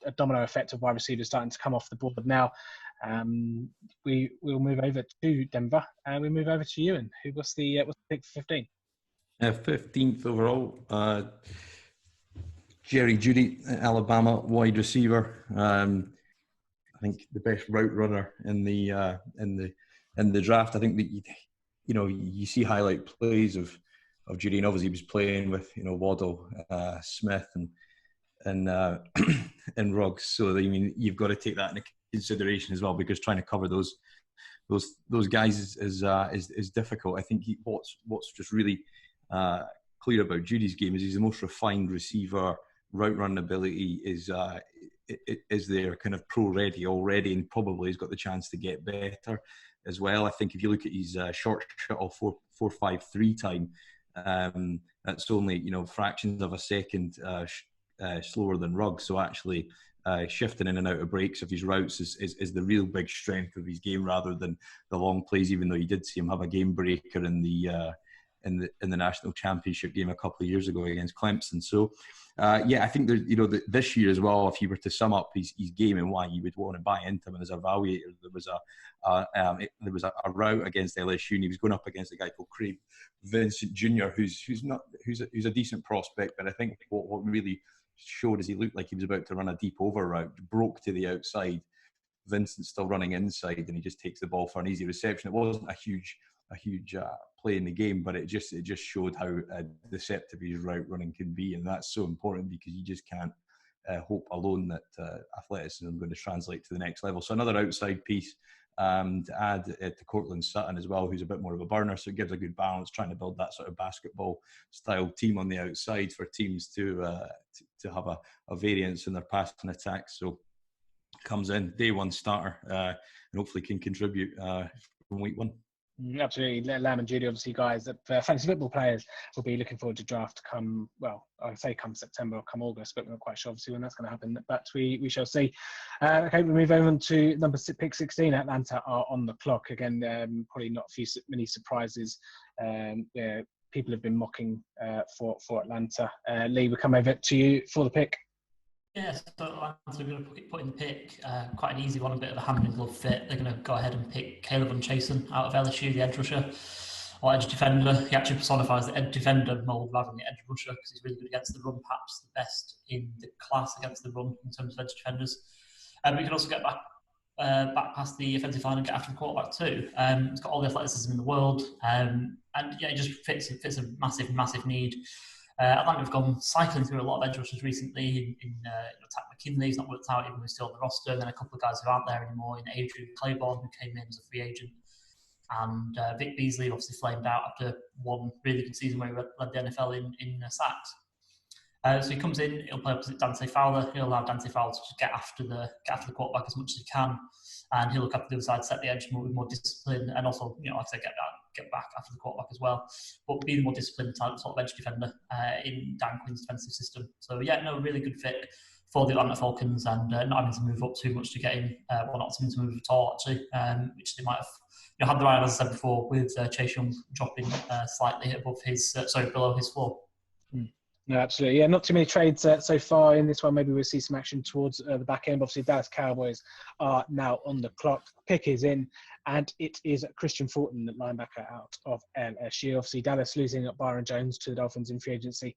a domino effect of wide receivers starting to come off the board now. We will move over to Denver and we move over to Ewan. What's the pick for 15? 15th overall, Jerry Jeudy, Alabama wide receiver. I think the best route runner in the draft. I think that you see highlight plays of Jeudy, and obviously he was playing with Waddle, Smith, and Ruggs. So I mean, you've got to take that into consideration as well, because trying to cover those guys is difficult. I think what's just really clear about Judy's game is he's the most refined receiver. Route running ability is there, kind of pro ready already, and probably has got the chance to get better as well. I think if you look at his short shuttle 4.53 time, that's only fractions of a second slower than Ruggs. So actually shifting in and out of breaks of his routes is the real big strength of his game, rather than the long plays, even though you did see him have a game breaker in the national championship game a couple of years ago against Clemson. So I think that this year as well, if you were to sum up his game and why you would want to buy into him as an evaluator, there was a route against LSU, and he was going up against a guy called Craig Vincent Jr., who's a decent prospect, but I think what really showed is he looked like he was about to run a deep over route, broke to the outside. Vincent's still running inside, and he just takes the ball for an easy reception. It wasn't a huge play in the game, but it just showed how deceptive his route running can be, and that's so important, because you just can't hope alone that athleticism is going to translate to the next level. So another outside piece to add to Cortland Sutton as well, who's a bit more of a burner, so it gives a good balance, trying to build that sort of basketball style team on the outside for teams to have a variance in their passing attacks. So comes in day one starter and hopefully can contribute from week one. Absolutely. Lamb and Jeudy, obviously guys that fantasy football players will be looking forward to draft come September or come August, but we're not quite sure obviously when that's going to happen, but we shall see. Okay, we move over to pick 16. Atlanta are on the clock again. Probably not many surprises. People have been mocking for Atlanta. Lee, we come over to you for the pick. Yes, so Atlanta are going to put in the pick, quite an easy one, a bit of a hand and glove fit. They're going to go ahead and pick Caleb Unchason out of LSU, the edge rusher or edge defender. He actually personifies the edge defender mold rather than the edge rusher, because he's really good against the run, perhaps the best in the class against the run in terms of edge defenders. But you can also get back past the offensive line and get after the quarterback too. He's got all the athleticism in the world, and it just fits a massive need. Atlanta have gone cycling through a lot of edge rushers recently. In Tack McKinley's not worked out, even though he's still on the roster. And then a couple of guys who aren't there anymore, in Adrian Claiborne, who came in as a free agent, and Vic Beasley obviously flamed out after one really good season where he led the NFL in sacks. So he comes in, he'll play opposite Dante Fowler. He'll allow Dante Fowler to just get after the quarterback as much as he can, and he'll look up the other side, set the edge with more discipline, and also, like I say, get back after the quarterback as well. But be the more disciplined type sort of edge defender in Dan Quinn's defensive system. So really good fit for the Atlanta Falcons, and not having to move up too much to get in, or not having to move at all actually, which they might have had the right, as I said before, with Chase Young dropping slightly below his floor. No, absolutely. Yeah, not too many trades so far in this one. Maybe we'll see some action towards the back end. Obviously, Dallas Cowboys are now on the clock. Pick is in, and it is Christian Fulton, the linebacker out of LSU. Obviously, Dallas losing at Byron Jones to the Dolphins in free agency.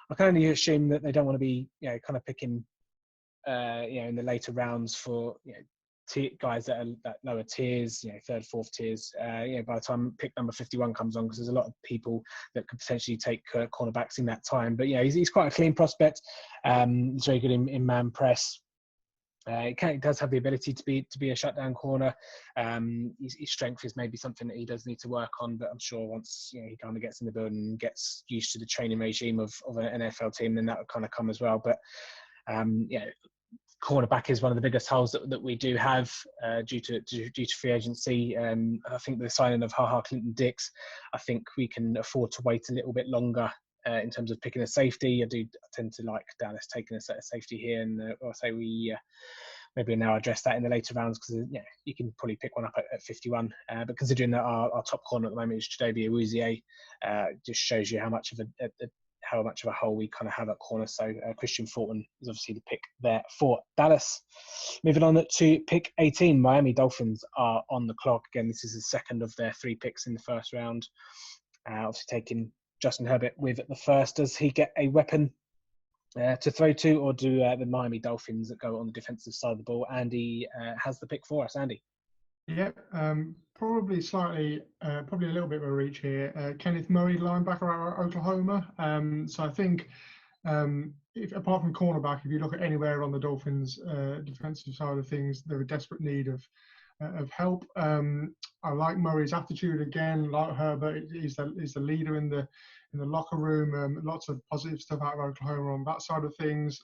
I can only assume that they don't want to be, kind of picking, in the later rounds for, guys that are that lower tiers, third, fourth tiers. By the time pick number 51 comes on, because there's a lot of people that could potentially take cornerbacks in that time. But he's quite a clean prospect. He's very good in man press. He does have the ability to be a shutdown corner. His strength is maybe something that he does need to work on, but I'm sure once he kind of gets in the building and gets used to the training regime of an NFL team, then that would kind of come as well. But cornerback is one of the biggest holes that we do have due to free agency. I think the signing of Ha Clinton-Dix, I think we can afford to wait a little bit longer in terms of picking a safety. I tend to like Dallas taking a safety here, and I'll say we maybe now address that in the later rounds, because you can probably pick one up at 51. But considering that our top corner at the moment is Chidobe Awuzie, just shows you how much of a hole we kind of have at corner. So Christian Fulton is obviously the pick there for Dallas. Moving on to pick 18, Miami Dolphins are on the clock. Again, this is the second of their 3 picks in the first round. Obviously taking Justin Herbert with the first. Does he get a weapon to throw to, or do the Miami Dolphins that go on the defensive side of the ball? Andy has the pick for us. Andy. Yeah, probably a little bit of a reach here. Kenneth Murray, linebacker out of Oklahoma. So I think, if apart from cornerback, if you look at anywhere on the Dolphins' defensive side of things, they're in desperate need of help. I like Murray's attitude again. Like Herbert, he's the leader in the locker room. Lots of positive stuff out of Oklahoma on that side of things.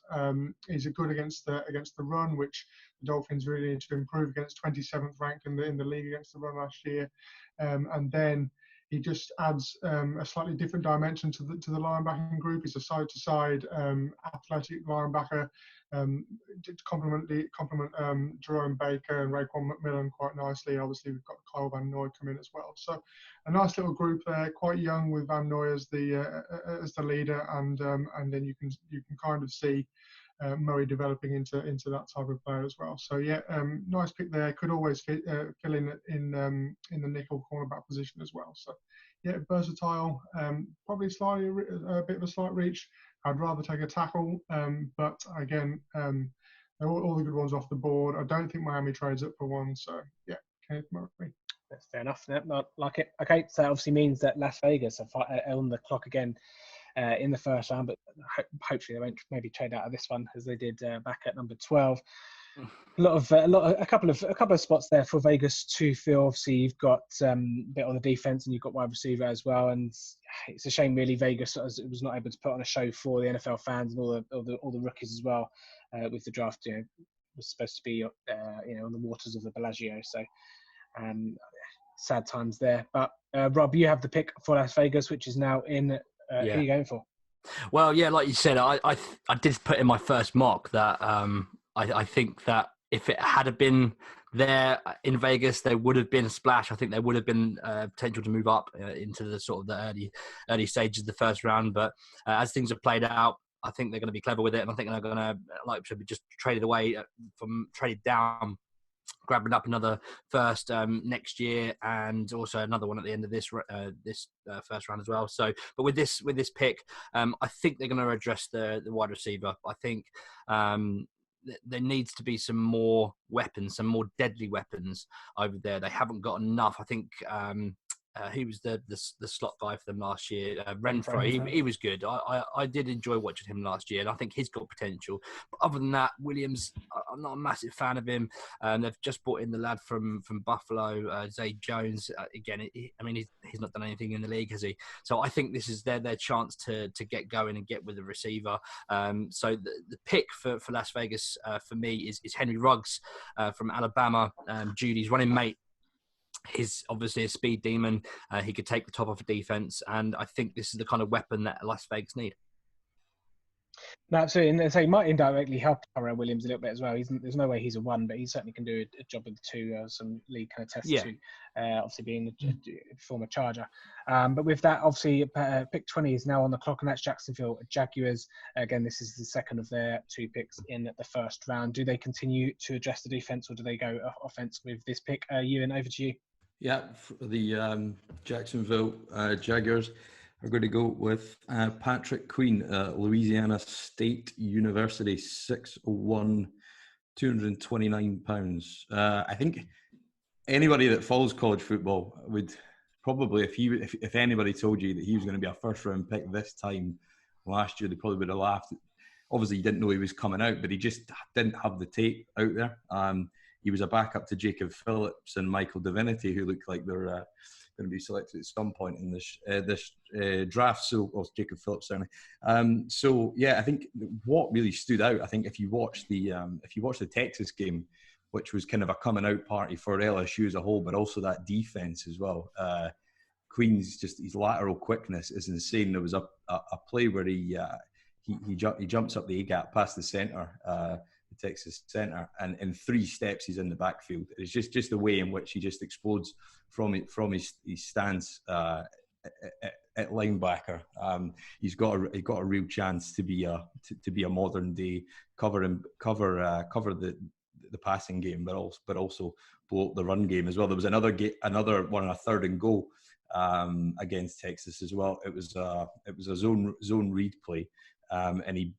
He's good against the run, which the Dolphins really need to improve against. 27th ranked in the league against the run last year, and then he just adds a slightly different dimension to the linebacking group. He's a side-to-side athletic linebacker. To complement Jerome Baker and Raekwon McMillan quite nicely. Obviously, we've got Kyle Van Noy come in as well. So a nice little group there, quite young, with Van Noy as the leader, and then you can kind of see Murray developing into that type of player as well. So yeah, nice pick there. Could always fill in the nickel cornerback position as well. So yeah, versatile. Probably a bit of a slight reach. I'd rather take a tackle, but again, all the good ones off the board. I don't think Miami trades up for one. So yeah, Kenneth Murray. That's fair enough. Not like it. Okay, so that obviously means that Las Vegas are on the clock again in the first round, but hopefully they won't maybe trade out of this one as they did back at number 12. A couple of spots there for Vegas to fill. Obviously, you've got a bit on the defense, and you've got wide receiver as well. And it's a shame, really, Vegas was not able to put on a show for the NFL fans and all the rookies as well. With the draft, was supposed to be on the waters of the Bellagio. So sad times there. But Rob, you have the pick for Las Vegas, which is now in. Who are you going for? Well, yeah, like you said, I did put in my first mock that I think that if it had been there in Vegas, there would have been a splash. I think there would have been potential to move up into the sort of the early stages of the first round. But as things have played out, I think they're going to be clever with it, and I think they're going to be just traded down, grabbing up another first next year, and also another one at the end of this first round as well. So, but with this pick, I think they're going to address the wide receiver. I think there needs to be some more weapons, some more deadly weapons over there. They haven't got enough. I think he was the slot guy for them last year, Renfro. He was good. I did enjoy watching him last year, and I think he's got potential. But other than that, Williams, I'm not a massive fan of him. They've just brought in the lad from Buffalo, Zay Jones. Again, he's not done anything in the league, has he? So I think this is their chance to get going and get with the receiver. So the pick for Las Vegas for me is Henry Ruggs from Alabama, Judy's running mate. He's obviously a speed demon. He could take the top off a defense, and I think this is the kind of weapon that Las Vegas need. No, absolutely. And so he might indirectly help Tyrell Williams a little bit as well. There's no way he's a 1, but he certainly can do a job with the 2. Some league kind of tests too. Obviously being a former Charger. But with that, obviously, pick 20 is now on the clock, and that's Jacksonville Jaguars. Again, this is the second of their 2 picks in the first round. Do they continue to address the defense, or do they go offense with this pick? Ewan, over to you. Yeah, the Jacksonville Jaguars are going to go with Patrick Queen, Louisiana State University, 6'1", 229 pounds. I think anybody that follows college football would probably, if anybody told you that he was going to be a first-round pick this time last year, they probably would have laughed. Obviously, he didn't know he was coming out, but he just didn't have the tape out there. he was a backup to Jacob Phillips and Michael Divinity, who look like they're going to be selected at some point in this draft. So, or Jacob Phillips certainly. So yeah, I think what really stood out, I think if you watch the Texas game, which was kind of a coming out party for LSU as a whole, but also that defense as well. Queen's just his lateral quickness is insane. There was a play where he jumps up the A gap past the center, the Texas center, and in 3 steps he's in the backfield. It's just the way in which he just explodes from his stance at linebacker. He's got a real chance to be a modern day cover the passing game, but also blow up the run game as well. There was another one on a 3rd and goal against Texas as well. It was a zone read play, and he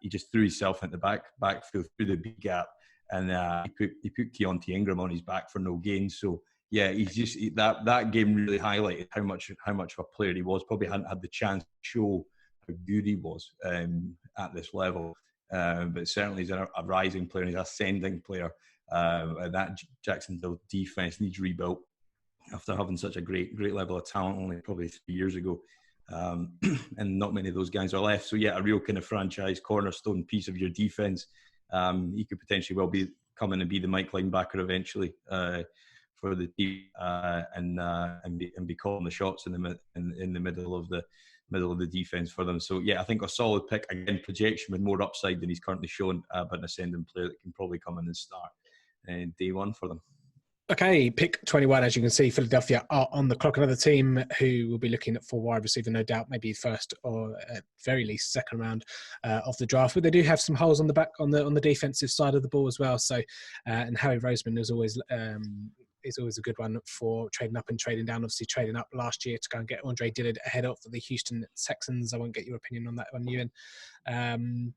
just threw himself into the backfield through the big gap, and he put Keontae Ingram on his back for no gain. So yeah, that game really highlighted how much of a player he was. Probably hadn't had the chance to show how good he was at this level. But certainly he's a rising player, he's an ascending player. That Jacksonville defense needs rebuilt after having such a great level of talent only probably 3 years ago. And not many of those guys are left. So yeah, a real kind of franchise cornerstone piece of your defense. He could potentially well come in and be the Mike linebacker eventually for the team, and be calling the shots in the middle of the defense for them. So yeah, I think a solid pick, again, projection with more upside than he's currently shown, but an ascending player that can probably come in and start day one for them. Okay, pick 21. As you can see, Philadelphia are on the clock. Another team who will be looking for wide receiver, no doubt, maybe first or at very least second round of the draft. But they do have some holes on the back on the defensive side of the ball as well. So, and Howie Roseman is always a good one for trading up and trading down. Obviously, trading up last year to go and get Andre Dillard ahead of the Houston Texans. I won't get your opinion on that one, Ewan.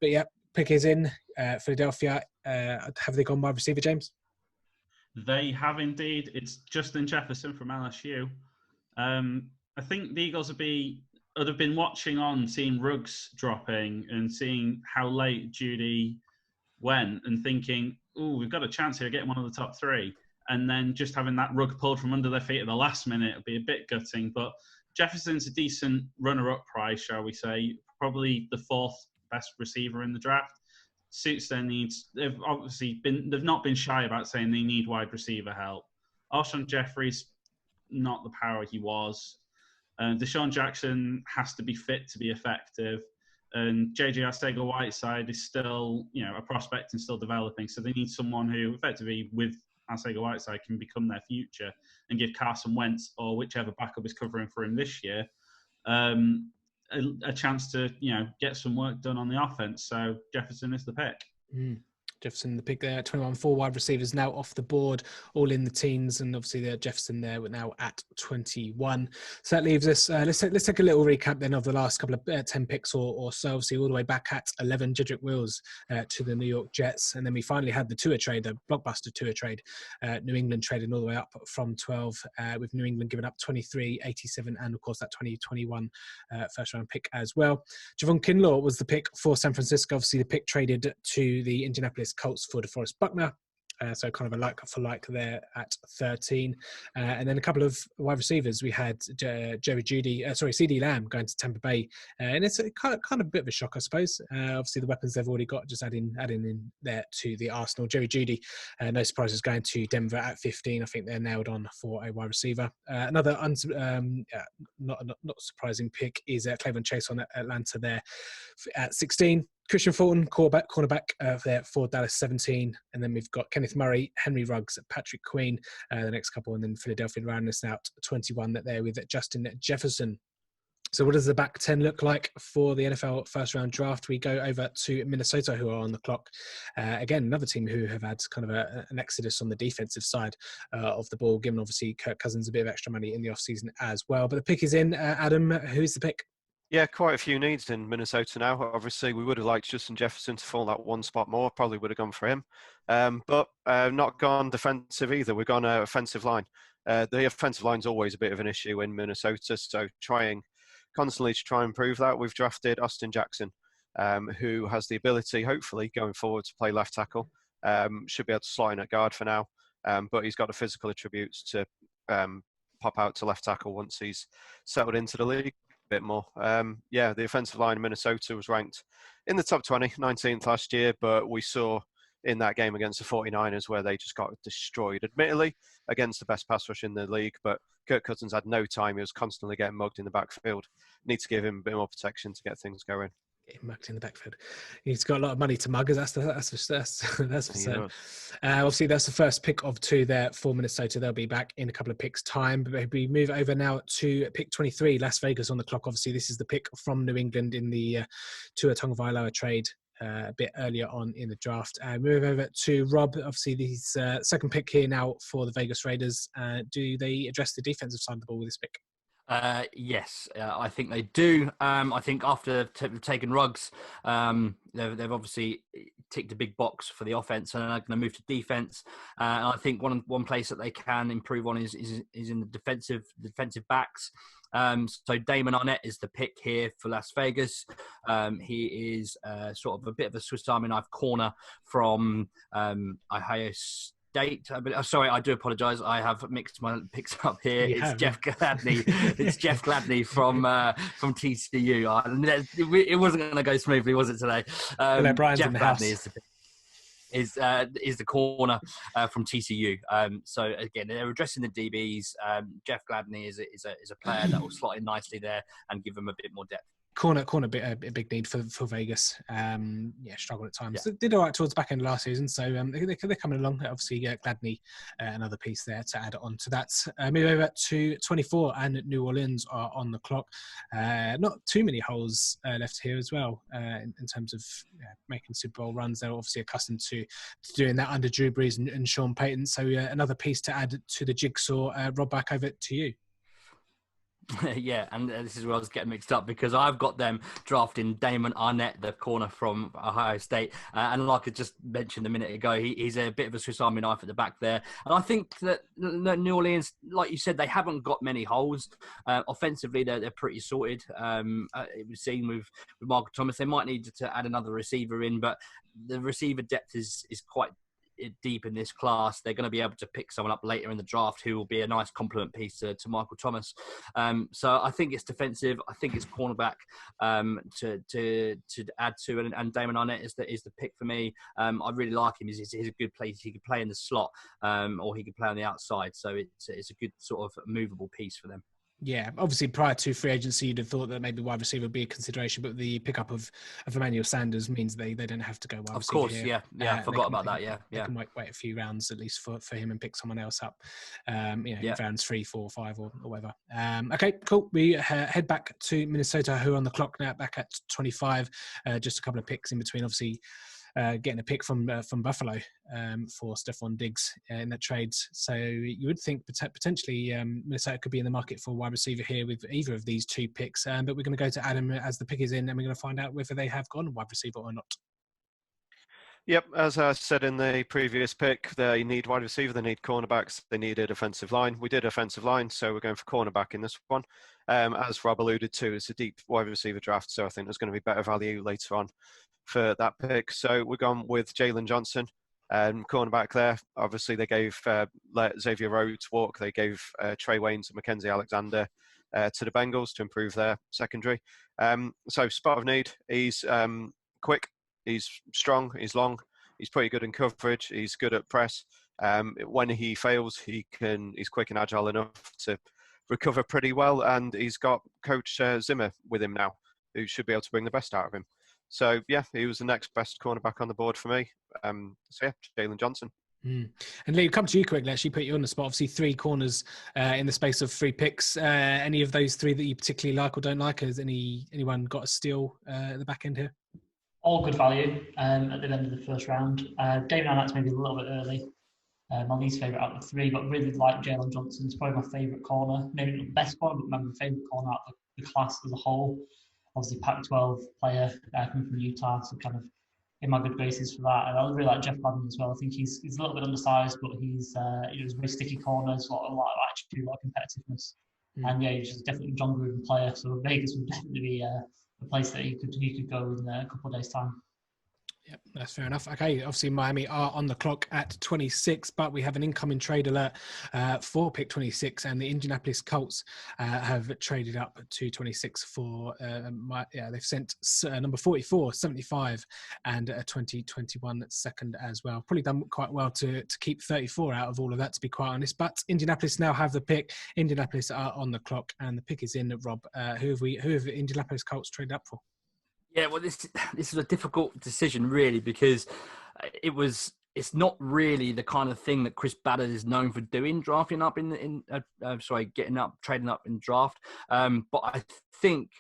But yeah, pick is in. Philadelphia. Have they gone wide receiver, James? They have indeed. It's Justin Jefferson from LSU. I think the Eagles would have been watching on, seeing Ruggs dropping and seeing how late Judy went and thinking, "Oh, we've got a chance here of getting one of the top 3." And then just having that rug pulled from under their feet at the last minute would be a bit gutting. But Jefferson's a decent runner-up price, shall we say. Probably the 4th best receiver in the draft. Suits their needs. They've not been shy about saying they need wide receiver help. Alshon Jeffrey's not the power he was. Deshaun Jackson has to be fit to be effective. And J.J. Arcega-Whiteside is still, a prospect and still developing. So they need someone who effectively with Arcega-Whiteside can become their future and give Carson Wentz or whichever backup is covering for him this year a chance to, get some work done on the offense. So Jefferson is the pick. Jefferson, the pick there, 21 4 wide receivers now off the board, all in the teens, and obviously Jefferson there, we're now at 21. So that leaves us, let's take a little recap then of the last couple of 10 picks or so, obviously all the way back at 11, Jedrick Wills to the New York Jets, and then we finally had the Tua trade, the blockbuster Tua trade, New England trading all the way up from 12, with New England giving up 23, 87, and of course that 2021 first round pick as well. Javon Kinlaw was the pick for San Francisco, obviously the pick traded to the Indianapolis Colts for DeForest Buckner. So kind of a like for like there at 13. And then a couple of wide receivers. We had CeeDee Lamb going to Tampa Bay. And it's a kind of a bit of a shock, I suppose. Obviously, the weapons they've already got, just adding in there to the Arsenal. Jerry Jeudy, no surprises, going to Denver at 15. I think they're nailed on for a wide receiver. Another not surprising pick is Cleveland Chase on Atlanta there at 16. Christian Fulton, cornerback there for Dallas, 17. And then we've got Kenneth Murray, Henry Ruggs, Patrick Queen, the next couple. And then Philadelphia rounding us out 21 there with Justin Jefferson. So what does the back 10 look like for the NFL first round draft? We go over to Minnesota, who are on the clock. Again, another team who have had kind of an exodus on the defensive side of the ball, given obviously Kirk Cousins a bit of extra money in the offseason as well. But the pick is in. Adam, who's the pick? Yeah, quite a few needs in Minnesota now. Obviously, we would have liked Justin Jefferson to fall that one spot more. Probably would have gone for him. But not gone defensive either. We've gone offensive line. The offensive line's always a bit of an issue in Minnesota. So constantly to try and improve that, we've drafted Austin Jackson, who has the ability, hopefully, going forward to play left tackle. Should be able to slot in at guard for now. but he's got the physical attributes to pop out to left tackle once he's settled into the league a bit more. The offensive line in Minnesota was ranked in the top 20, 19th last year, but we saw in that game against the 49ers where they just got destroyed, admittedly, against the best pass rush in the league, but Kirk Cousins had no time. He was constantly getting mugged in the backfield. Need to give him a bit more protection to get things going. Getting mugged in the backfield. He's got a lot of money to mug. That's for certain. Obviously, that's the first pick of 2 there for Minnesota. They'll be back in a couple of picks' time. But we move over now to pick 23, Las Vegas on the clock. Obviously, this is the pick from New England in the Tua Tagovailoa trade a bit earlier on in the draft. Move over to Rob. Obviously, this second pick here now for the Vegas Raiders. Do they address the defensive side of the ball with this pick? Yes, I think they do. I think after taking Ruggs, they've obviously ticked a big box for the offense, and they're going to move to defense. And I think one place that they can improve on is in the defensive backs. So Damon Arnett is the pick here for Las Vegas. He is sort of a bit of a Swiss Army knife corner from Ohio State. Sorry, I do apologise. I have mixed my picks up here. Jeff Gladney. It's Jeff Gladney from TCU. It wasn't going to go smoothly, was it today? Brian's Jeff in the Gladney house. is the corner from TCU. So again, they're addressing the DBs. Jeff Gladney is a player that will slot in nicely there and give them a bit more depth. Corner, a big need for Vegas. Struggled at times. Yeah. Did all right towards the back end of last season, so they're coming along. Obviously, Gladney, another piece there to add on to that. Move over to 24, and New Orleans are on the clock. Not too many holes left here as well in terms of making Super Bowl runs. They're obviously accustomed to doing that under Drew Brees and Sean Payton. So another piece to add to the jigsaw. Rob, back over to you. Yeah, and this is where I was getting mixed up because I've got them drafting Damon Arnett, the corner from Ohio State. And like I just mentioned a minute ago, he's a bit of a Swiss Army knife at the back there. And I think that New Orleans, like you said, they haven't got many holes. Offensively, they're pretty sorted. It was seen with Michael Thomas. They might need to add another receiver in, but the receiver depth is quite deep in this class. They're going to be able to pick someone up later in the draft who will be a nice complement piece to Michael Thomas. So I think it's defensive. I think it's cornerback to add to, and Damon Arnett is the pick for me. I really like him. He's a good player. He can play in the slot or he can play on the outside. So it's a good sort of movable piece for them. Yeah, obviously prior to free agency, you'd have thought that maybe wide receiver would be a consideration, but the pickup of Emmanuel Sanders means they don't have to go wide receiver. Of course, here. I forgot about that. They can wait a few rounds at least for him and pick someone else up. Rounds 3, 4, 5 or whatever. Okay, cool. We head back to Minnesota, who are on the clock now, back at 25. Just a couple of picks in between, obviously. Getting a pick from Buffalo for Stephon Diggs in that trade. So you would think potentially Minnesota could be in the market for a wide receiver here with either of these 2 picks. But we're going to go to Adam as the pick is in, and we're going to find out whether they have gone wide receiver or not. Yep, as I said in the previous pick, they need wide receiver, they need cornerbacks, they need a defensive line. We did offensive line, so we're going for cornerback in this one. As Rob alluded to, it's a deep wide receiver draft, so I think there's going to be better value later on for that pick. So we're gone with Jalen Johnson, cornerback there. Obviously, they gave let Xavier Rhodes walk. They gave Trey Waynes and Mackenzie Alexander to the Bengals to improve their secondary. So spot of need. He's quick. He's strong. He's long. He's pretty good in coverage. He's good at press. When he fails, he's quick and agile enough to recover pretty well. And he's got Coach Zimmer with him now, who should be able to bring the best out of him. So, yeah, he was the next best cornerback on the board for me. Jalen Johnson. And Lee, come to you quickly. Actually, put you on the spot. Obviously, 3 corners in the space of 3 picks. Any of those 3 that you particularly like or don't like? Has anyone got a steal at the back end here? All good value at the end of the first round. David Arnett's maybe a little bit early. My least favourite out of the 3, but really like Jalen Johnson. It's probably my favourite corner. Maybe not the best corner, but my favourite corner out of the class as a whole. Obviously, Pac-12 player coming from Utah, so kind of in my good graces for that. And I really like Jeff Gladney as well. I think he's a little bit undersized, but he's very sticky corners, a lot of attitude, a lot of competitiveness. And he's just definitely a John Gruden player. So Vegas would definitely be a place that he could go in a couple of days' time. Yep, that's fair enough. Okay, obviously Miami are on the clock at 26, but we have an incoming trade alert for pick 26, and the Indianapolis Colts have traded up to 26 for, they've sent number 44, 75, and a 2021 second as well. Probably done quite well to keep 34 out of all of that, to be quite honest. But Indianapolis now have the pick. Indianapolis are on the clock, and the pick is in. Rob, who have the Indianapolis Colts traded up for? Yeah, well, this is a difficult decision, really, because it's not really the kind of thing that Chris Baddard is known for doing, trading up in draft. But I think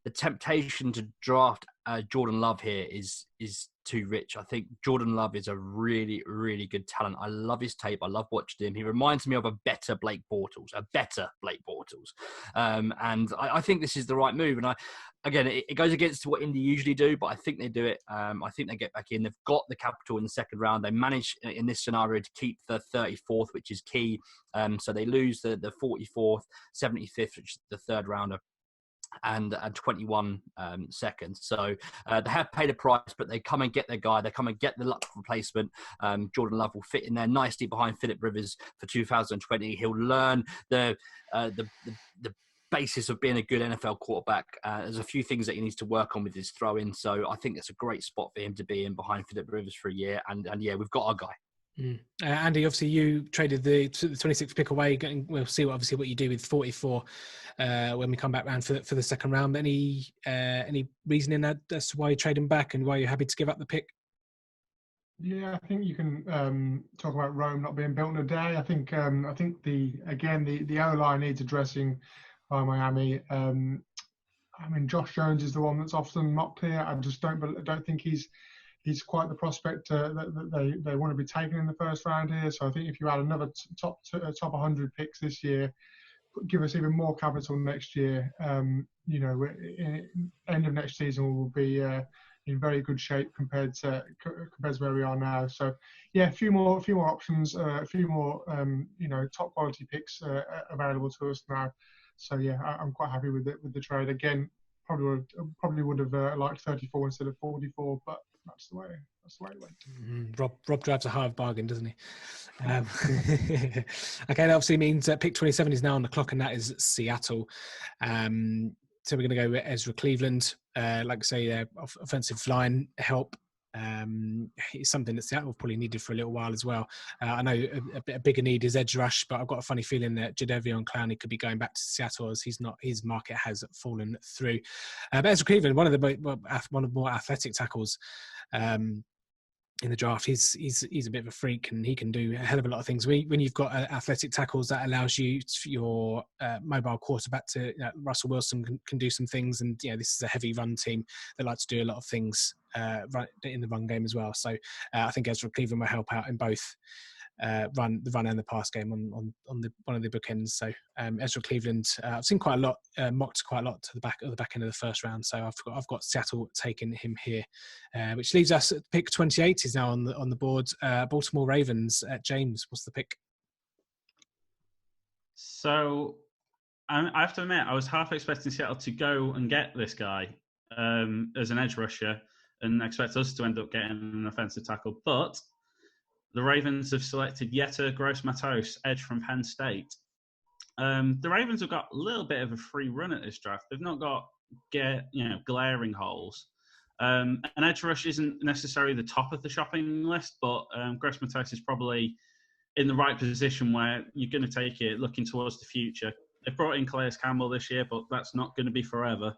the temptation to draft Jordan Love here is too rich. I think Jordan Love is a really, really good talent. I love his tape. I love watching him. He reminds me of a better Blake Bortles. And I think this is the right move. And again, it goes against what Indy usually do, but I think they do it. I think they get back in. They've got the capital in the second round. They manage in this scenario to keep the 34th, which is key. So they lose the 44th, 75th, which is the third rounder, and 21 seconds. So they have paid a price, but they come and get their guy. They come and get the luck replacement. Jordan Love will fit in there nicely behind Phillip Rivers for 2020. He'll learn the basis of being a good NFL quarterback. There's a few things that he needs to work on with his throwing. So I think that's a great spot for him to be in behind Phillip Rivers for a year. And yeah, we've got our guy. Andy, obviously you traded the 26th pick away. We'll see what you do with 44 when we come back round for the second round. Any reasoning as to why you trade him back and why you're happy to give up the pick? Yeah, I think you can talk about Rome not being built in a day. I think the O-line needs addressing by Miami. Josh Jones is the one that's often mocked here. I just don't think he's quite the prospect that they want to be taken in the first round here. So I think if you add another top 100 picks this year, give us even more capital next year. End of next season we'll be in very good shape compared to where we are now. So yeah, a few more options, a few more top quality picks available to us now. So yeah, I'm quite happy with the trade. Again, probably would have liked 34 instead of 44, but that's the way it went. Rob drives a hard bargain, doesn't he? Okay, that obviously means that pick 27 is now on the clock, and that is Seattle. So we're going to go with Ezra Cleveland. Like I say, offensive line help. It's something that Seattle probably needed for a little while as well. I know a bigger need is edge rush, but I've got a funny feeling that Jadeveon Clowney could be going back to Seattle as his market has fallen through. But Ezra Cleveland, one of the more athletic tackles in the draft. He's a bit of a freak, and he can do a hell of a lot of things. When you've got athletic tackles, that allows your mobile quarterback to Russell Wilson can do some things, and this is a heavy run team that like to do a lot of things in the run game as well. So I think Ezra Cleveland will help out in both the run and the pass game on one of the bookends. So Ezra Cleveland, I've seen quite a lot mocked quite a lot to the back end of the first round. So I've got Seattle taking him here, which leaves us at pick 28 is now on the board. Baltimore Ravens. James, what's the pick? So I have to admit, I was half expecting Seattle to go and get this guy as an edge rusher, and expect us to end up getting an offensive tackle, but the Ravens have selected Yetur Gross-Matos, edge from Penn State. The Ravens have got a little bit of a free run at this draft. They've not got glaring holes. An edge rush isn't necessarily the top of the shopping list, but Gross-Matos is probably in the right position where you're going to take it looking towards the future. They've brought in Calais Campbell this year, but that's not going to be forever.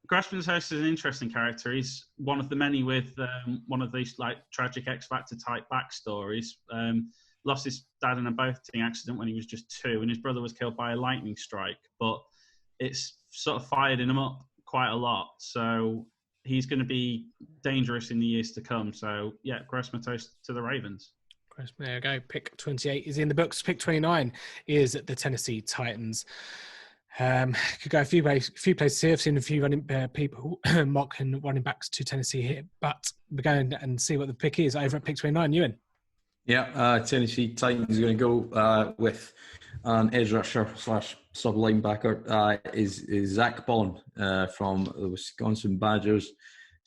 Gross-Matos is an interesting character. He's one of the many with one of these tragic X Factor type backstories. Lost his dad in a boating accident when he was just 2, and his brother was killed by a lightning strike. But it's sort of fired him up quite a lot. So he's going to be dangerous in the years to come. So yeah, Gross-Matos to the Ravens. There we go. Pick 28 is in the books. Pick 29 is the Tennessee Titans. Could go a few places here. I've seen a few people mock and running backs to Tennessee here, but we're going and see what the pick is over at pick 29. Ewan? Yeah, Tennessee Titans is going to go with an edge rusher / sub linebacker is Zach Bond from the Wisconsin Badgers.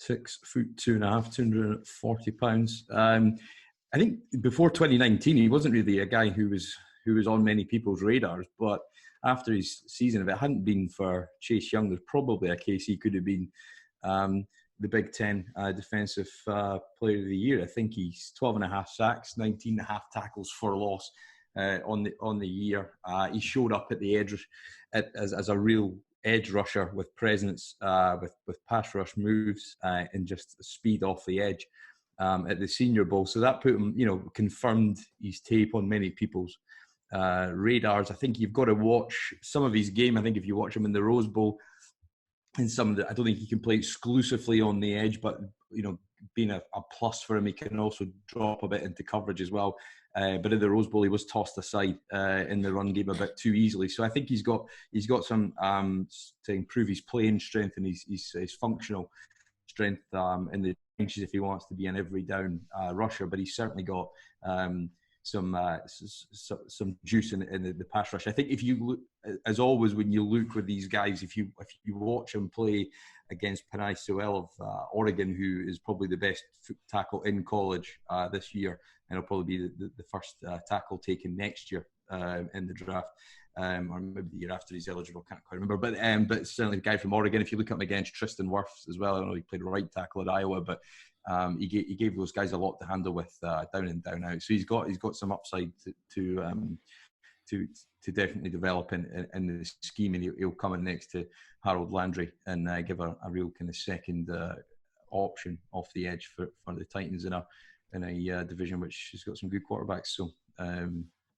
6'2.5", 240 pounds. I think before 2019, he wasn't really a guy who was on many people's radars. But after his season, if it hadn't been for Chase Young, there's probably a case he could have been the Big Ten Defensive Player of the Year. I think he's 12.5 sacks, 19.5 tackles for loss on the year. He showed up at the edge as a real edge rusher with presence, with pass rush moves and just speed off the edge at the Senior Bowl. So that put him, confirmed his tape on many people's radars. I think you've got to watch some of his game. I think if you watch him in the Rose Bowl, and some of the, I don't think he can play exclusively on the edge, but being a plus for him, he can also drop a bit into coverage as well. But in the Rose Bowl, he was tossed aside in the run game a bit too easily. So I think he's got some to improve his playing strength and his functional strength in the trenches if he wants to be an every down rusher. But he's certainly got some juice in the pass rush. I think if you look, as always, when you look with these guys, if you watch him play against Penei Sewell of Oregon, who is probably the best tackle in college this year, and he'll probably be the first tackle taken next year in the draft, or maybe the year after he's eligible, can't quite remember. But certainly the guy from Oregon, if you look at him against Tristan Wirfs as well, I know he played right tackle at Iowa, but he gave those guys a lot to handle with down in, down out. So he's got some upside to definitely develop in the scheme, and he'll come in next to Harold Landry and give a real kind of second option off the edge for the Titans in a division which has got some good quarterbacks. So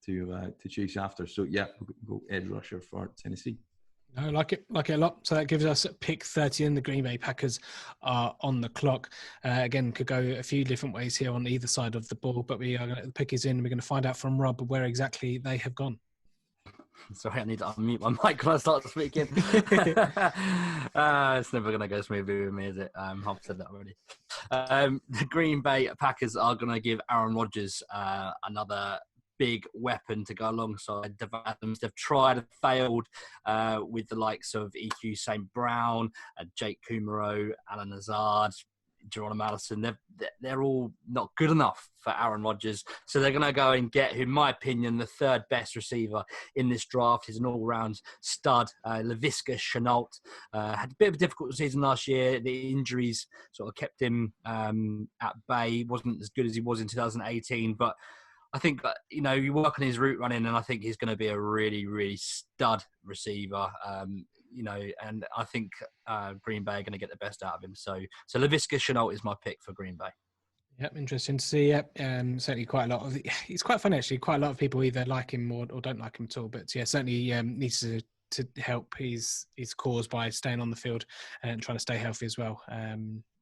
to chase after. So yeah, we'll go edge rusher for Tennessee. I like it a lot. So that gives us pick 30 and the Green Bay Packers are on the clock. Again, could go a few different ways here on either side of the ball, but the pick is in. We're going to find out from Rob where exactly they have gone. Sorry, I need to unmute my mic when I start speaking. It's never going to go smoothly with me, is it? I've said that already. The Green Bay Packers are going to give Aaron Rodgers another big weapon to go alongside Devon Adams. They've tried and failed with the likes of EQ St. Brown, Jake Kumaro, Alan Lazard, Geronimo Allison. They're all not good enough for Aaron Rodgers. So they're going to go and get, in my opinion, the third best receiver in this draft. He's an all-round stud. Laviska Shenault had a bit of a difficult season last year. The injuries sort of kept him at bay. He wasn't as good as he was in 2018, but I think, you work on his route running, and I think he's going to be a really, really stud receiver. And I think Green Bay are going to get the best out of him. So Laviska Shenault is my pick for Green Bay. Yep, interesting to see. Yep, certainly quite a lot of. It's quite fun actually. Quite a lot of people either like him or don't like him at all. But yeah, certainly needs to help his cause by staying on the field and trying to stay healthy as well.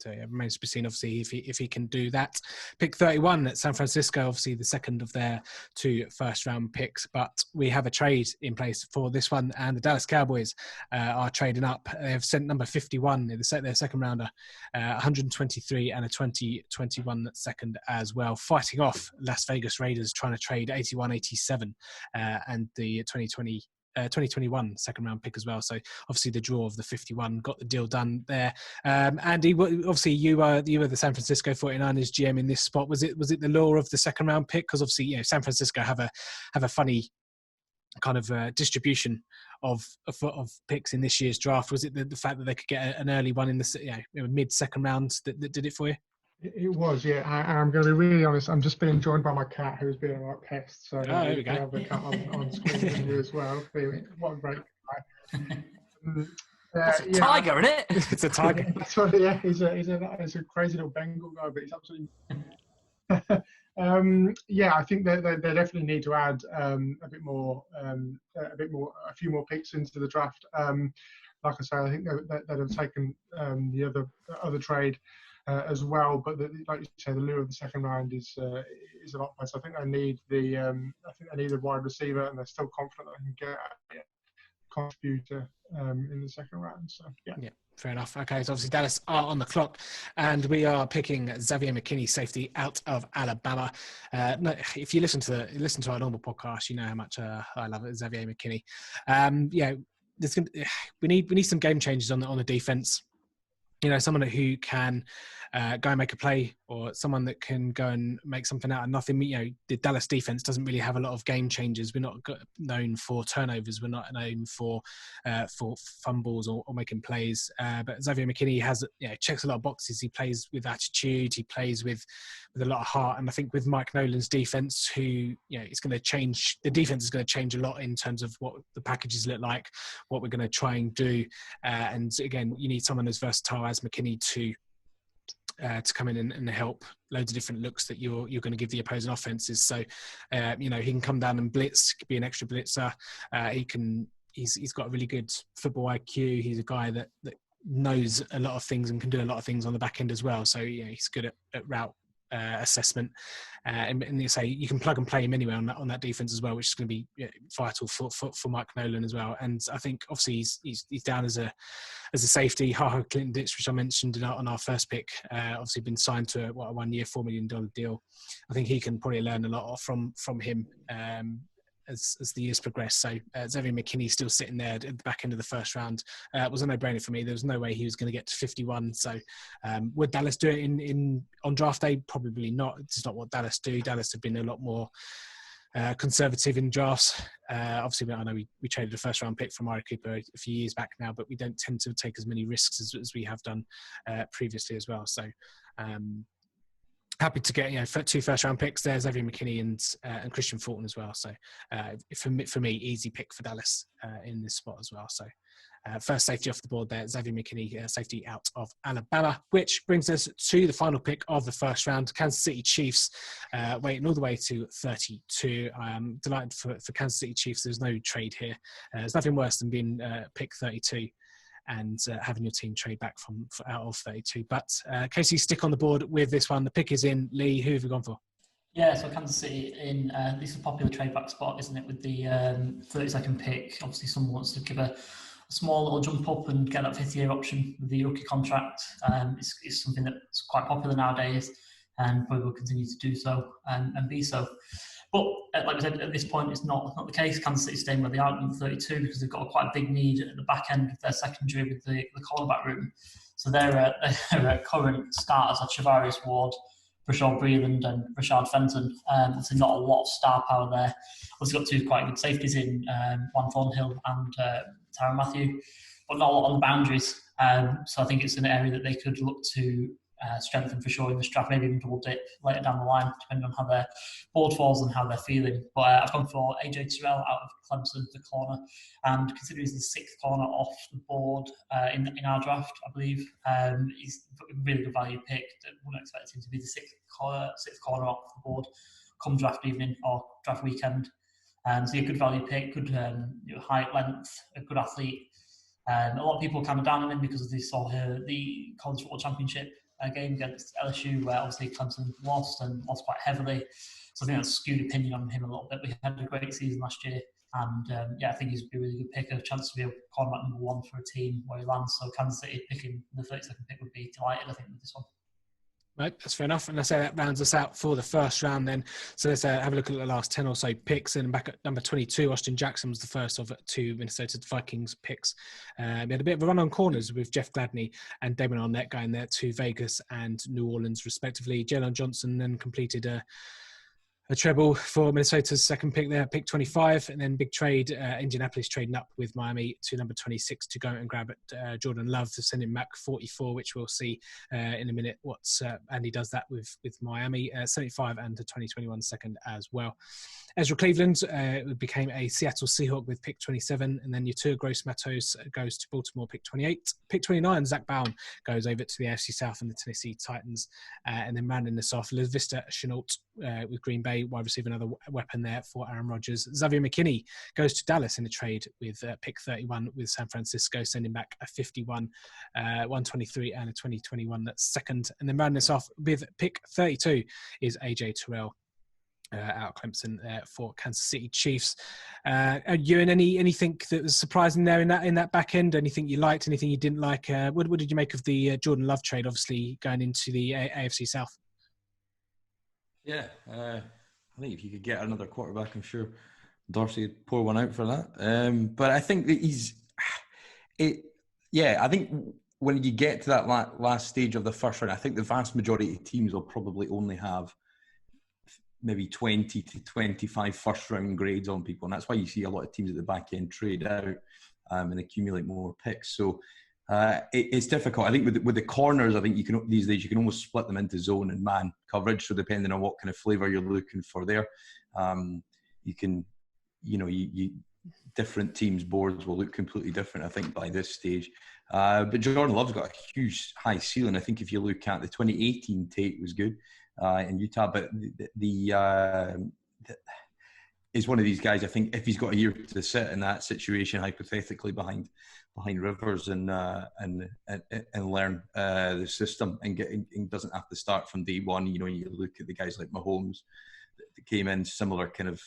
So it remains to be seen, obviously, if he can do that. Pick 31 at San Francisco, obviously the second of their 2 first-round picks. But we have a trade in place for this one, and the Dallas Cowboys are trading up. They have sent number 51, their second rounder, 123 and a 2021 second as well, fighting off Las Vegas Raiders trying to trade 81-87 and the 2021 second round pick as well. So obviously the draw of the 51 got the deal done there. Andy, obviously you were the San Francisco 49ers GM in this spot. Was it the lure of the second round pick? Because obviously San Francisco have a funny kind of distribution of picks in this year's draft. Was it the fact that they could get an early one in the mid second round that did it for you? It was, yeah. I'm going to be really honest. I'm just being joined by my cat, who's being a right pest. So there we go. have the cat on screen with you as well. What a great guy. That's a tiger, isn't it? It's a tiger. That's what, yeah, he's a crazy little Bengal guy, but he's absolutely. I think they definitely need to add a few more picks into the draft. Like I say, I think they'd have taken the other trade. As well, but like you say, the lure of the second round is a lot better. I think they need the wide receiver, and they're still confident they can get a contributor in the second round. So yeah, fair enough. Okay, so obviously Dallas are on the clock, and we are picking Xavier McKinney, safety out of Alabama. If you listen to our normal podcast, you know how much I love it, Xavier McKinney. We need some game changes on the defense. someone who can go and make a play, or someone that can go and make something out of nothing. The Dallas defense doesn't really have a lot of game changers. We're not known for turnovers. We're not known for fumbles or making plays. But Xavier McKinney checks a lot of boxes. He plays with attitude. He plays with a lot of heart. And I think with Mike Nolan's defense, it's going to change. The defense is going to change a lot in terms of what the packages look like, what we're going to try and do. And again, you need someone as versatile as McKinney to come in and help loads of different looks that you're going to give the opposing offenses. So, he can come down and blitz, be an extra blitzer. He's got a really good football IQ. He's a guy that knows a lot of things and can do a lot of things on the back end as well. So, he's good at route assessment. And you say you can plug and play him anywhere on that defense as well, which is going to be vital for Mike Nolan as well. And I think obviously he's down as a safety. Ha Clinton Ditch, which I mentioned on our first pick, obviously been signed to a 1 year, $4 million deal. I think he can probably learn a lot from him as the years progress. So Xavier McKinney still sitting there at the back end of the first round. It was a no-brainer for me. There was no way he was going to get to 51. So would Dallas do it on draft day? Probably not. It's not what Dallas do. Dallas have been a lot more conservative in drafts. Obviously, I know we traded a first-round pick from Amari Cooper a few years back now, but we don't tend to take as many risks as we have done previously as well. So happy to get 2 first-round picks there, Xavier McKinney and Christian Fulton as well. So for me, easy pick for Dallas in this spot as well. So first safety off the board there, Xavier McKinney, safety out of Alabama, which brings us to the final pick of the first round, Kansas City Chiefs, waiting all the way to 32. I'm delighted for Kansas City Chiefs. There's no trade here. There's nothing worse than being pick 32. And having your team trade back from out of 32. But Casey, stick on the board with this one. The pick is in. Lee, who have you gone for? Yeah, so Kansas City in this is a popular trade back spot, isn't it? With the 32nd pick, obviously someone wants to give a small little jump up and get that 5th year option with the rookie contract. It's something that's quite popular nowadays, and probably will continue to do so and be so. But like I said, at this point, it's not the case. Kansas City staying where they are at 32 because they've got quite a big need at the back end of their secondary with the cornerback room. So their current starters are Travaris Ward, Rashad Breeland and Rashad Fenton. Obviously not a lot of star power there. Obviously got 2 quite good safeties in Juan Thornhill and Tyrann Mathieu, but not a lot on the boundaries. So I think it's an area that they could look to strengthen for sure in this draft, maybe even double dip later down the line, depending on how their board falls and how they're feeling. But I've gone for AJ Terrell out of Clemson, the corner, and considering he's the 6th corner off the board in our draft, I believe, he's a really good value pick. I wouldn't expect him to be the 6th corner off the board come draft evening or draft weekend. So a good value pick, good height, length, a good athlete. A lot of people kind of down on him because they saw the college football championship game against LSU, where obviously Clemson lost quite heavily. So I think that's skewed opinion on him a little bit. We had a great season last year, and I think he's a really good pick, a chance to be a cornerback number 1 for a team where he lands. So Kansas City picking the 32nd pick would be delighted, I think, with this one. Right, that's fair enough. And I say that rounds us out for the first round then. So let's have a look at the last 10 or so picks. And back at number 22, Austin Jackson was the first of 2 Minnesota Vikings picks. We had a bit of a run on corners with Jeff Gladney and Damon Arnett going there to Vegas and New Orleans, respectively. Jalen Johnson then completed a treble for Minnesota's second pick there, pick 25, and then big trade, Indianapolis trading up with Miami to number 26 to go and grab Jordan Love to send him back 44, which we'll see in a minute what Andy does that with Miami, 75 and a 2021 second as well. Ezra Cleveland became a Seattle Seahawk with pick 27, and then Yetur Gross-Matos goes to Baltimore, pick 28. Pick 29, Zach Bowen goes over to the AFC South and the Tennessee Titans, and then rounding this off, Laviska Shenault with Green Bay, wide receiver, another weapon there for Aaron Rodgers. Xavier McKinney goes to Dallas in a trade with pick 31 with San Francisco, sending back a 51, 123 and a 2021 second. And then rounding this off with pick 32 is AJ Terrell out of Clemson for Kansas City Chiefs. Ewan, anything that was surprising there in that back end? Anything you liked? Anything you didn't like? What did you make of the Jordan Love trade? Obviously going into the AFC South. Yeah, I think if you could get another quarterback, I'm sure Dorsey would pour one out for that. But I think that I think when you get to that last stage of the first round, I think the vast majority of teams will probably only have maybe 20 to 25 first round grades on people. And that's why you see a lot of teams at the back end trade out and accumulate more picks. So it's difficult. I think with the corners, I think these days you can almost split them into zone and man coverage. So depending on what kind of flavor you're looking for there, you can, different teams' boards will look completely different, I think, by this stage. But Jordan Love's got a huge high ceiling. I think if you look at the 2018 Tate was good in Utah, but is one of these guys. I think if he's got a year to sit in that situation, hypothetically behind Rivers and learn the system and doesn't have to start from day one. You look at the guys like Mahomes that came in similar kind of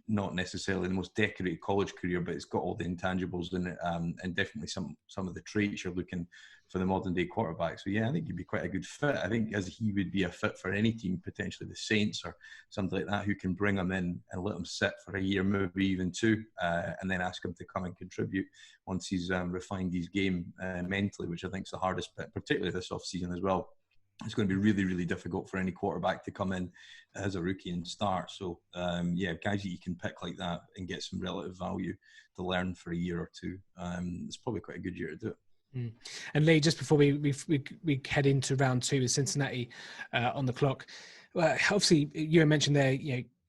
not necessarily the most decorated college career, but it's got all the intangibles in it, and definitely some of the traits you're looking for the modern day quarterback. So yeah, I think he'd be quite a good fit. I think as he would be a fit for any team, potentially the Saints or something like that, who can bring him in and let him sit for a year, maybe even two, and then ask him to come and contribute once he's refined his game mentally, which I think is the hardest bit, particularly this off-season as well. It's going to be really, really difficult for any quarterback to come in as a rookie and start. So, guys that you can pick like that and get some relative value to learn for a year or two, it's probably quite a good year to do it. And Lee, just before we head into round two with Cincinnati on the clock, obviously you mentioned there,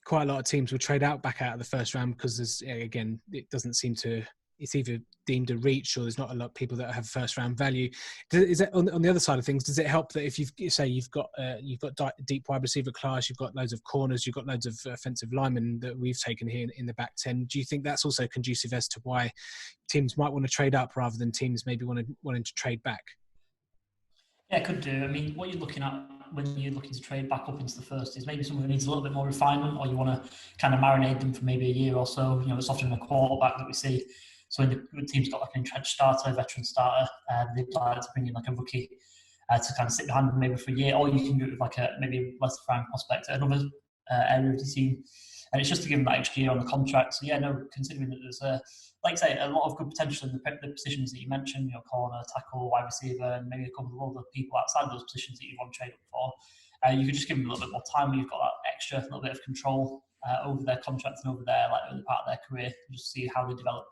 quite a lot of teams will trade back out of the first round because there's, again, it doesn't seem to. It's either deemed a reach or there's not a lot of people that have first round value. Is that on the other side of things? Does it help that if you've got deep wide receiver class, you've got loads of corners, you've got loads of offensive linemen that we've taken here in the back 10? Do you think that's also conducive as to why teams might want to trade up rather than teams maybe wanting to trade back? Yeah, it could do. I mean, what you're looking at when you're looking to trade back up into the first is maybe someone who needs a little bit more refinement, or you want to kind of marinate them for maybe a year or so. It's often a quarterback that we see. So when the team's got like an entrenched starter, a veteran starter, they'd like to bring in like a rookie to kind of sit behind them maybe for a year, or you can do it with like maybe a less defined prospect at another area of the team. And it's just to give them that extra year on the contract. So yeah, no, considering that there's like I say, a lot of good potential in the positions that you mentioned, corner, tackle, wide receiver, and maybe a couple of other people outside those positions that you want to trade up for. You could just give them a little bit more time where you've got that extra little bit of control over their contract and over their part of their career, and just see how they develop.